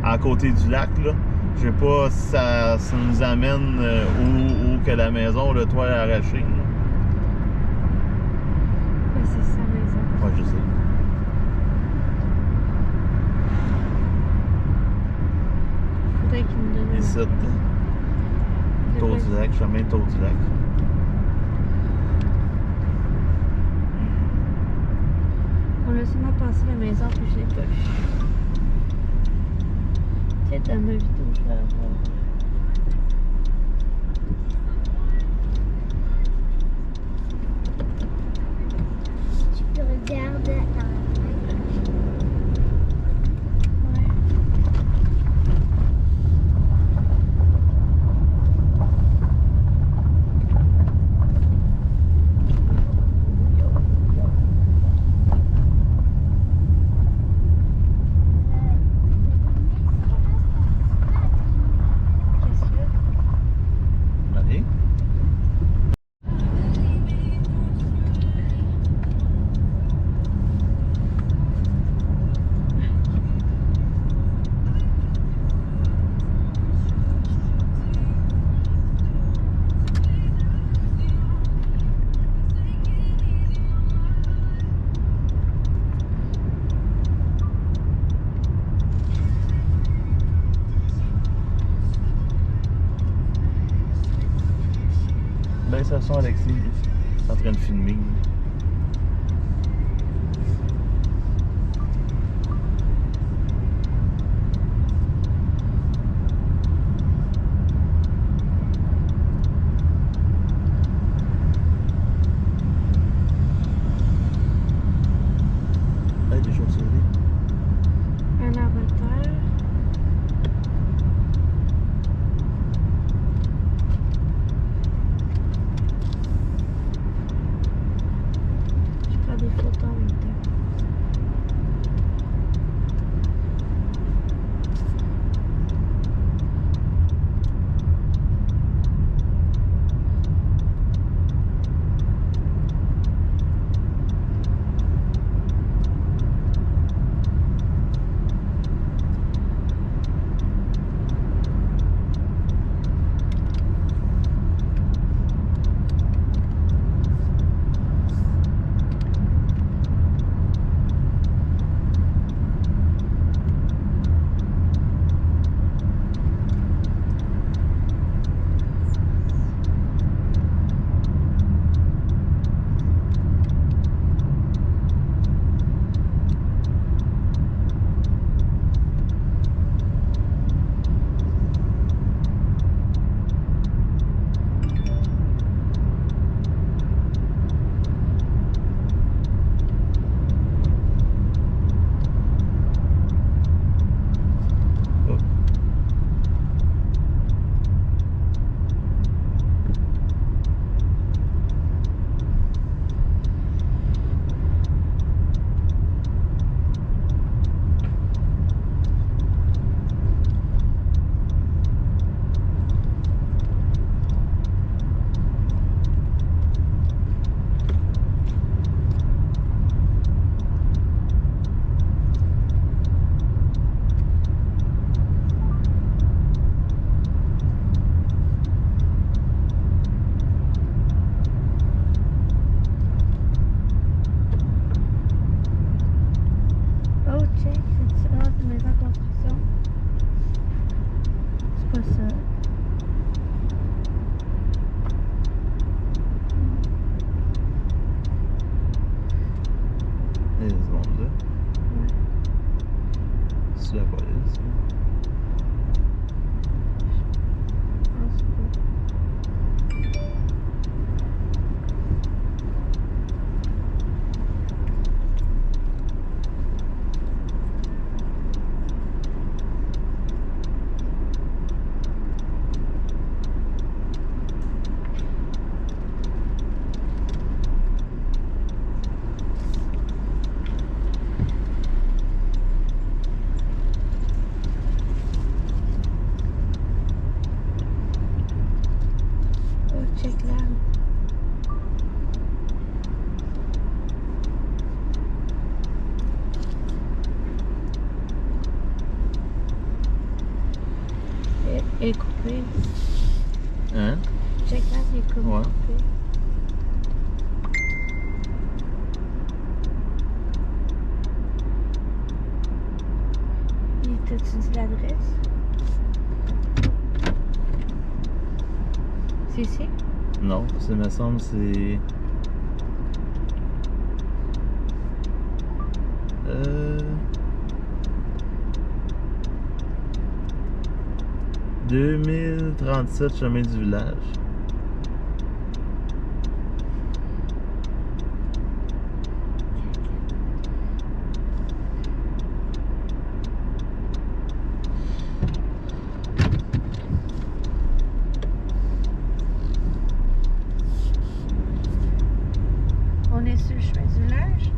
à côté du lac. Là. Je sais pas si ça nous amène où que la maison, le toit est arraché. Là. Ouais, c'est sa maison. Ouais, je sais. Faudrait qu'il me donne Ici, Tour du lac, chemin Tour du lac. On a sûrement passé la maison, puis je l'ai pas vu. Peut-être dans ma vidéo, je vais avoir. Tu peux regarder dans la fenêtre. Ouais. Qu'est-ce que Allez. Ben, ça sent Alexis. Il est en train de filmer. Hey, des chauves-souris. un arbre à terre. Je prends des photos en même temps. Oh, check, c'est ça, c'est une maison en construction. C'est pas ça. Il y a du monde là. Ouais. C'est la police. Je pense pas. coupé. Hein? Check là, il est comme Ouais. coupé. T'as-tu dit l'adresse? C'est ici? Non, ça me semble c'est. 2037 chemin du village. On est sur le chemin du village?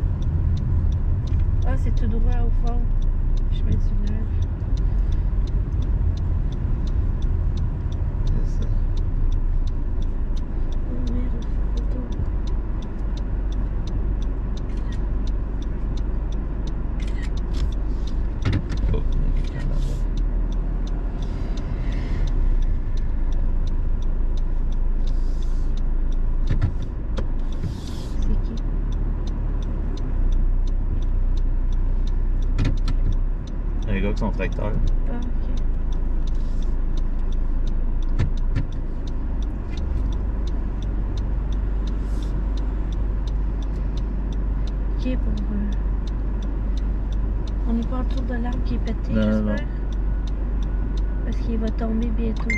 Ah, c'est tout droit au fond. Chemin du village. C'est ça. Oh merde, photo. Oh, il y a quelqu'un là-bas. C'est qui? Un gars avec son tracteur. Ah, ok. Ok, pour. On n'est pas autour de l'arbre qui est pété, Non, j'espère. non. Parce qu'il va tomber bientôt.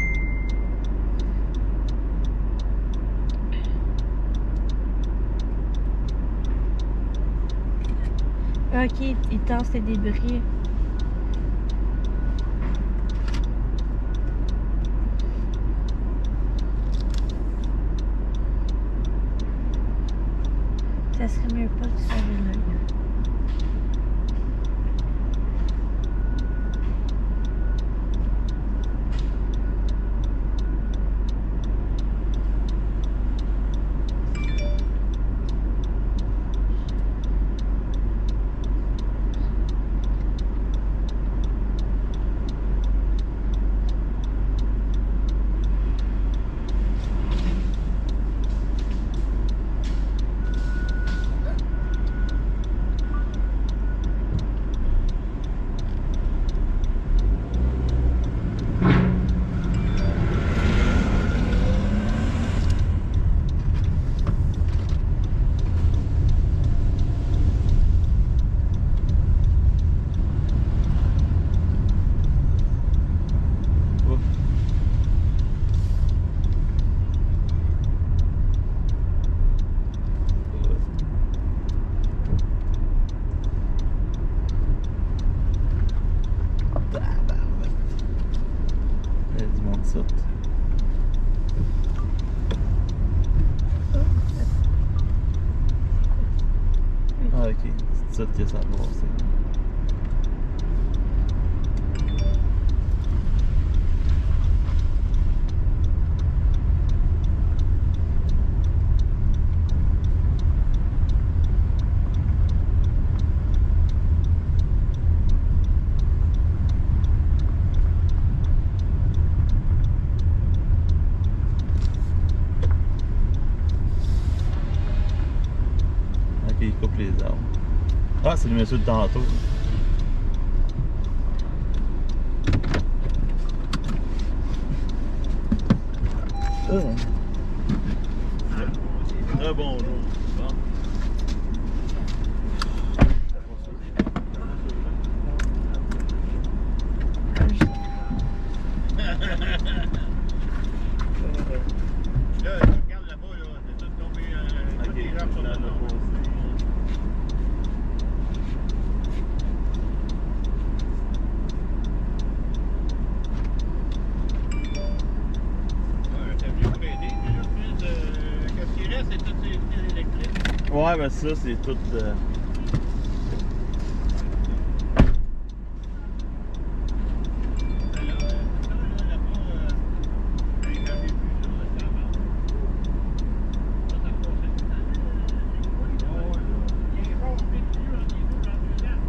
Ok, il tasse les débris. Ça serait mieux pas que ça avait l'œil. Il y a du monde qui saute. Ah, ok. C'est ça que ça va passer. Ok, il coupe les arbres. Ah, c'est le monsieur de tantôt. Très bonjour. Bon. Là, regarde là-bas, là, c'est tout tombé. Toutes les arbres sont tombés. Ouais, t'as venu pour aider, mais là, qu'est-ce qui reste, c'est toutes ces fils électriques. Ouais, ben ça, c'est tout. Ben là, ça, là-bas, quand j'ai vu ça, ça avance. Ça passe tout le temps. Il est rond, mais plus, on est deux dans deux ans.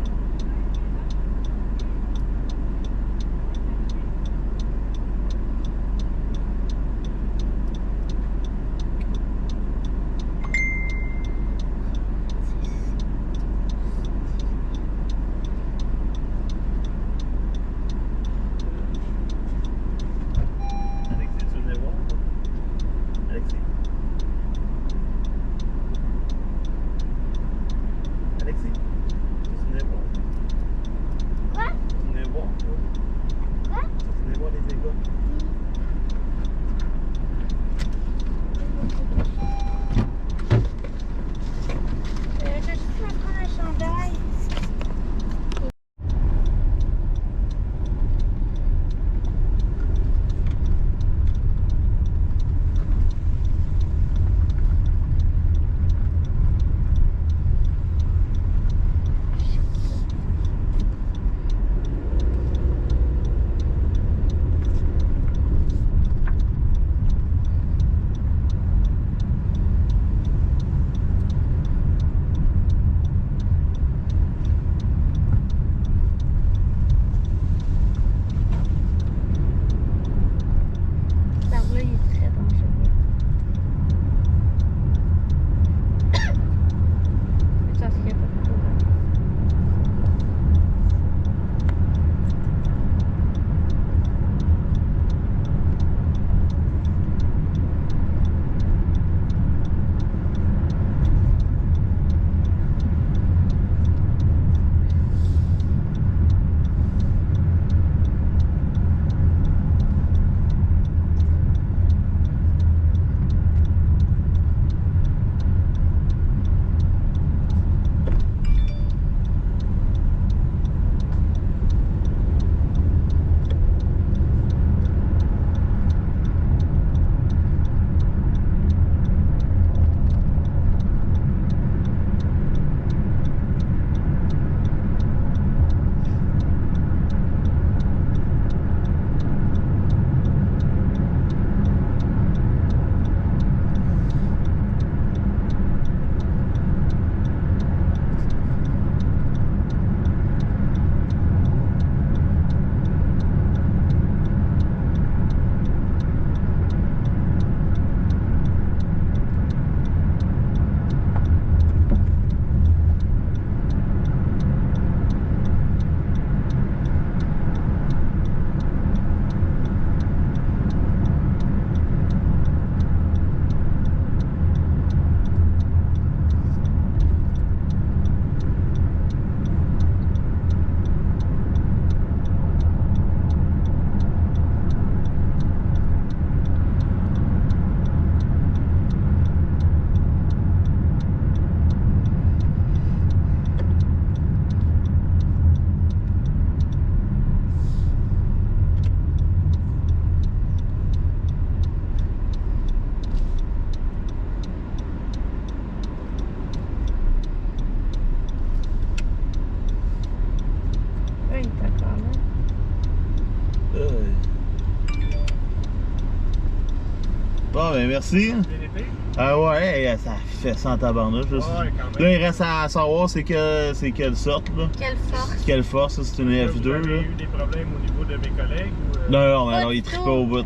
ben merci. Bien été? Ah ouais, ça fait 100 tabarnouche. Là, Ouais, quand là, même. il reste à savoir c'est quelle sorte. Là. Quelle force. Quelle force, ça, c'est une Vous F2. avez Là. eu des problèmes au niveau de mes collègues? Ou, Non, mais Pas alors, du il tout. trippait au bout.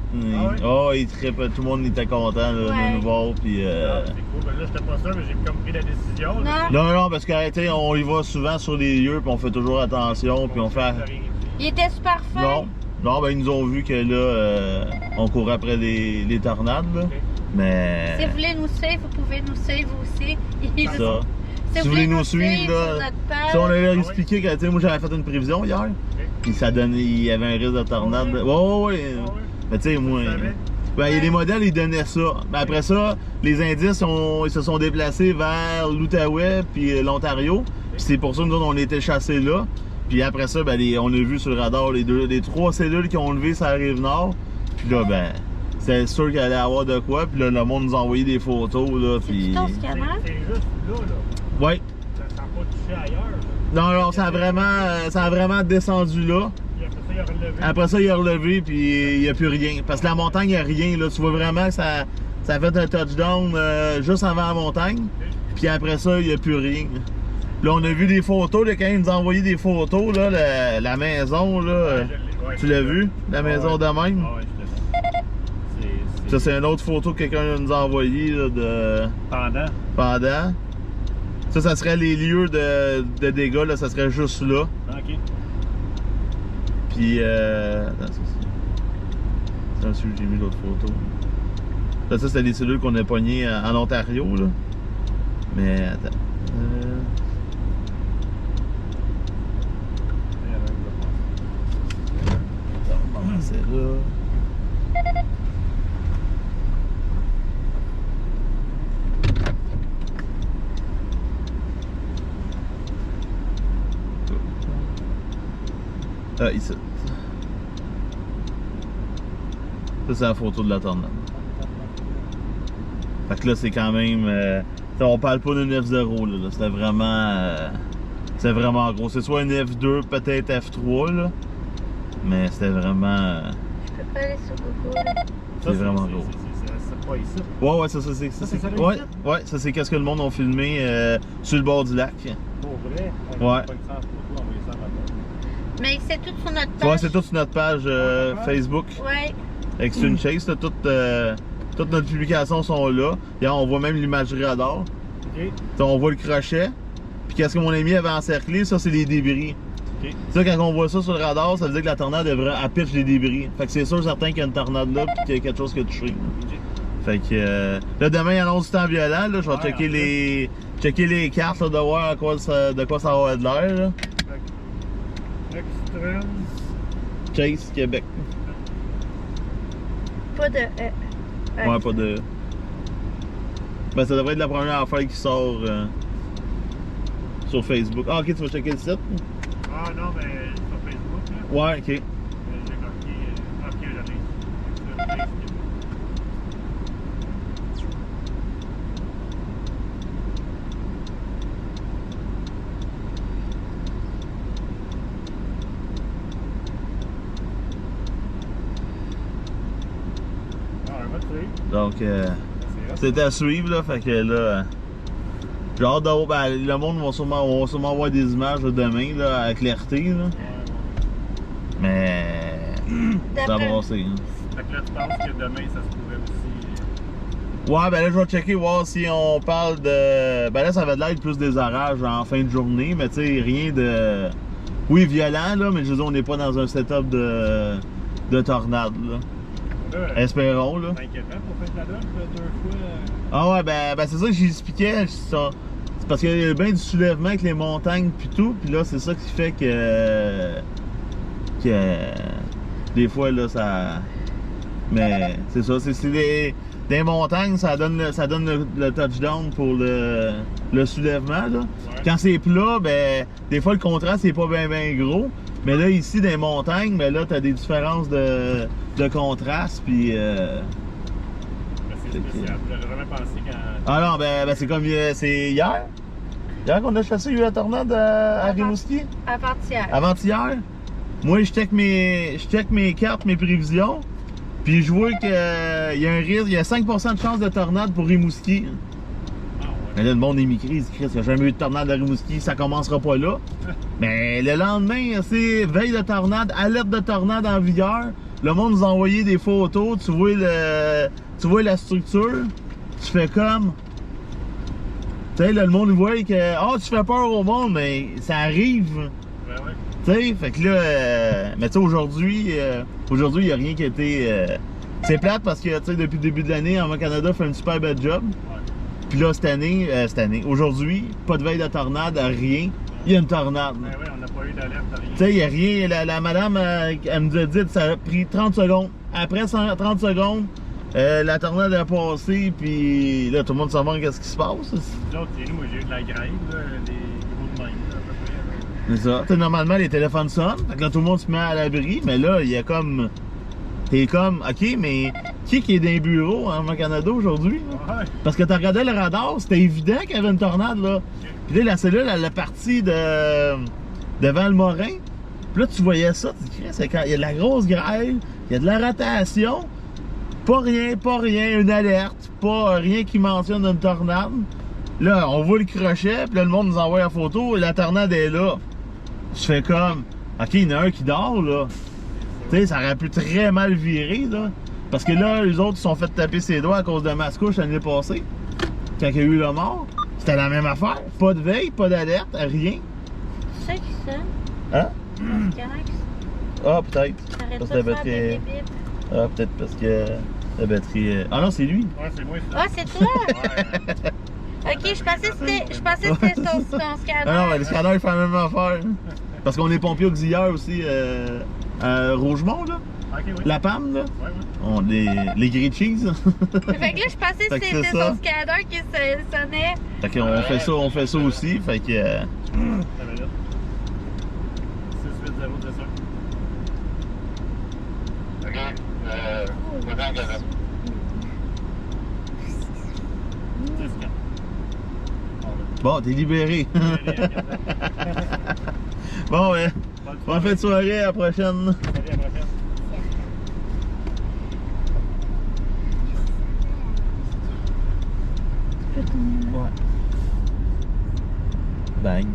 Ah ouais? Il trippait. Tout le monde était content là, Ouais. de nous voir. Puis, Ah, c'est cool. Ben là, j'étais pas sûr, mais j'ai comme pris la décision. là. Non. Non, parce qu'arrêtez, on y va souvent sur les lieux, puis on fait toujours attention, puis on fait. Il était super fin. Non, ben ils nous ont vu que là, on courait après les tornades, là. Ok. Mais. Si vous voulez nous suivre, vous pouvez nous suivre aussi. Ça. Si vous voulez nous suivre là, sur notre page. si on avait Ah ouais? expliqué que, tu sais, moi j'avais fait une prévision hier, puis ça donnait, il y avait un risque de tornade. Ah Ouais. Ah ouais? Mais tu sais, moi. Tu savais? Ben, il y a des modèles, ils donnaient ça. Mais après ça, les indices, ils se sont déplacés vers l'Outaouais puis l'Ontario. Puis c'est pour ça que nous autres, on était chassés là. Puis après ça, ben, on a vu sur le radar les 3 cellules qui ont levé sur la rive nord. Puis là, ben, c'est sûr qu'il allait y avoir de quoi. Puis là, le monde nous a envoyé des photos, là. C'est Puis. ton C'est scanner? c'est juste là. Ouais. Ça n'a pas touché ailleurs. Là. Non, ça a vraiment descendu là. Puis après ça, il a relevé. Après ça, il a relevé, puis il n'y a plus rien. Parce que la montagne, il n'y a rien. Là. Tu vois vraiment que ça a fait un touchdown juste avant la montagne. Puis après ça, il n'y a plus rien. Là, on a vu des photos. Là, quand ils nous ont envoyé des photos, là, la maison, là, Ouais, je l'ai. Ouais, tu l'as vu? La maison de même? Ah ouais, je l'ai vu. Ça, c'est une autre photo que quelqu'un nous a envoyée là, de Pendant. Ça, ça serait les lieux de dégâts. Là, ça serait juste là. Ok. Puis, attends, ça, c'est j'ai mis l'autre photo. Là, ça, c'était les cellules qu'on a pognées en Ontario, là. Mais, attends. Bon, c'est là. Ah, ici. Ça, c'est la photo de la tornade. Fait que là, c'est quand même... on parle pas d'une F0, là. C'était vraiment... c'était vraiment gros. C'est soit une F2, peut-être F3, là. Mais c'était vraiment... Je peux pas aller sur Google. C'est vraiment gros. C'est pas ici. Ouais, ça, c'est... Ça, c'est celui-là Ouais, ici? ouais, ça, c'est qu'est-ce que le monde a filmé sur le bord du lac. Pour vrai? Ouais. Pas une chance pour toi, envoyer ça à ma part. Mais c'est tout sur notre page. Ouais, c'est tout sur notre page Facebook. Ouais. Extreme Chase, là, toutes nos publications sont là. Et on voit même l'imagerie radar. Ok. On voit le crochet. Puis qu'est-ce que mon ami avait encerclé? Ça, c'est les débris. Ok. Ça, quand on voit ça sur le radar, ça veut dire que la tornade devrait pitch les débris. Fait que c'est sûr certain qu'il y a une tornade là puis qu'il y a quelque chose qui a touché. Ok. Fait que là, demain, il annonce du temps violent. Là, je vais Ouais, checker les cartes là, de voir de quoi ça va être de l'air. là. Extreme. Chase, Québec. Pas de. Ouais, pas de. Ben, ça devrait être la première affaire qui sort sur Facebook. Ah, ok, tu vas checker le site? Ah non, mais sur Facebook, là. Ouais, ok. J'ai marqué. Ok, j'en ai. Extreme Chase. Ah, on va te suivre. Donc, C'est hot. c'était à suivre, là. Fait que là. J'ai hâte d'avoir. Ben, le monde va sûrement avoir des images là, demain, là, à clarté, là. Ouais, Mais. Ça va D'après. brasser, hein. Fait que là, tu penses que demain, ça se pourrait aussi. Ouais, ben là, je vais checker, voir si on parle de. Ben là, ça va de l'air plus des orages en fin de journée, mais tu sais, rien de. Oui, violent, là, mais je veux dire, on n'est pas dans un setup de tornade, là. Là, Espérons, là. c'est inquiétant pour faire de la dope, 2 fois. Ah ouais, ben c'est ça que j'expliquais. C'est parce qu'il y a bien du soulèvement avec les montagnes puis tout, puis là, c'est ça qui fait que des fois, là, ça... Mais c'est ça, c'est des montagnes, ça donne le touchdown pour le soulèvement, là. Ouais. Quand c'est plat, ben, des fois, le contraste, c'est pas bien gros. Mais là, ici, dans les montagnes, ben là, t'as des différences de contraste, puis... Mais c'est spécial. J'aurais jamais pensé quand. Ah non, ben c'est comme c'est hier. Hier qu'on a chassé, il y a eu la tornade à Rimouski. Avant-hier. Avant-hier. Moi, je check mes cartes, mes prévisions. Puis je vois qu'il y a un risque, il y a 5% de chance de tornade pour Rimouski. Ah ouais. Mais là, le monde est mi-crise, Chris, il n'y a jamais eu de tornade à Rimouski, ça commencera pas là. Mais le lendemain, c'est veille de tornade, alerte de tornade en vigueur. Le monde nous a envoyé des photos, tu vois la structure, tu fais comme... Tu sais, là, le monde voit que, tu fais peur au monde, mais ça arrive. Ouais, ouais. Tu sais, fait que là, mais tu sais, aujourd'hui, il n'y a rien qui a été... c'est plate parce que, tu sais, depuis le début de l'année, Envol Canada fait un super bel job. Ouais. Puis là, cette année, aujourd'hui, pas de veille de tornade, rien. Il y a une tornade. Ouais, ouais, on n'a pas eu d'alerte, rien. Tu sais, il n'y a rien. La madame, elle nous a dit que ça a pris 30 secondes. Après 30 secondes, la tornade a passé, puis là, tout le monde se demande qu'est-ce qui se passe. Nous autres, chez nous, j'ai eu de la grève, là, des gros de même, là, à peu près. Là. C'est ça. Tu sais, normalement, les téléphones sonnent, fait que là, tout le monde se met à l'abri, mais là, il y a comme... T'es comme, OK, mais qui est dans les bureaux en Canada aujourd'hui? Ouais. Parce que t'as regardé le radar, c'était évident qu'il y avait une tornade, là. Puis là, la cellule, elle est partie devant le Morin. Puis là, tu voyais ça, tu dis, c'est quand il y a de la grosse grêle, il y a de la rotation, pas rien, une alerte, pas rien qui mentionne une tornade. Là, on voit le crochet, puis là, le monde nous envoie la photo, et la tornade est là. Je fais comme, OK, il y en a un qui dort, là. Tu sais, ça aurait pu très mal virer, là. Parce que là, les autres se sont fait taper ses doigts à cause de Mascouche l'année passée. Quand il y a eu la mort. C'était la même affaire. Pas de veille, pas d'alerte, rien. C'est ça qui sonne? Hein? C'est correct, ça. Ah, peut-être. T'arrêtes Parce pas que de la faire des batterie... bibites. Ah, peut-être parce que la batterie... Ah non, c'est lui. Ouais, c'est moi, ça. Ah, c'est toi? Ouais. Ok, je pensais que c'était ton scanner. Ah non, mais le scanner, il fait la même affaire. Parce qu'on est pompiers auxiliaires aussi à Rougemont, là. Ok, oui. La PAM, là. Ouais, ouais. On, les grilled cheese. Fait que là, je pensais Fait que que c'était c'est ça. ton scanner qui sonnait. Fait qu'on fait ça aussi. Fait que... Ça va là. 680, c'est ça. Oh, 10-4. Bon, t'es libéré. Bon, ouais. Bonne fin de soirée, à la prochaine. Salut, à la prochaine. Ouais. Bang.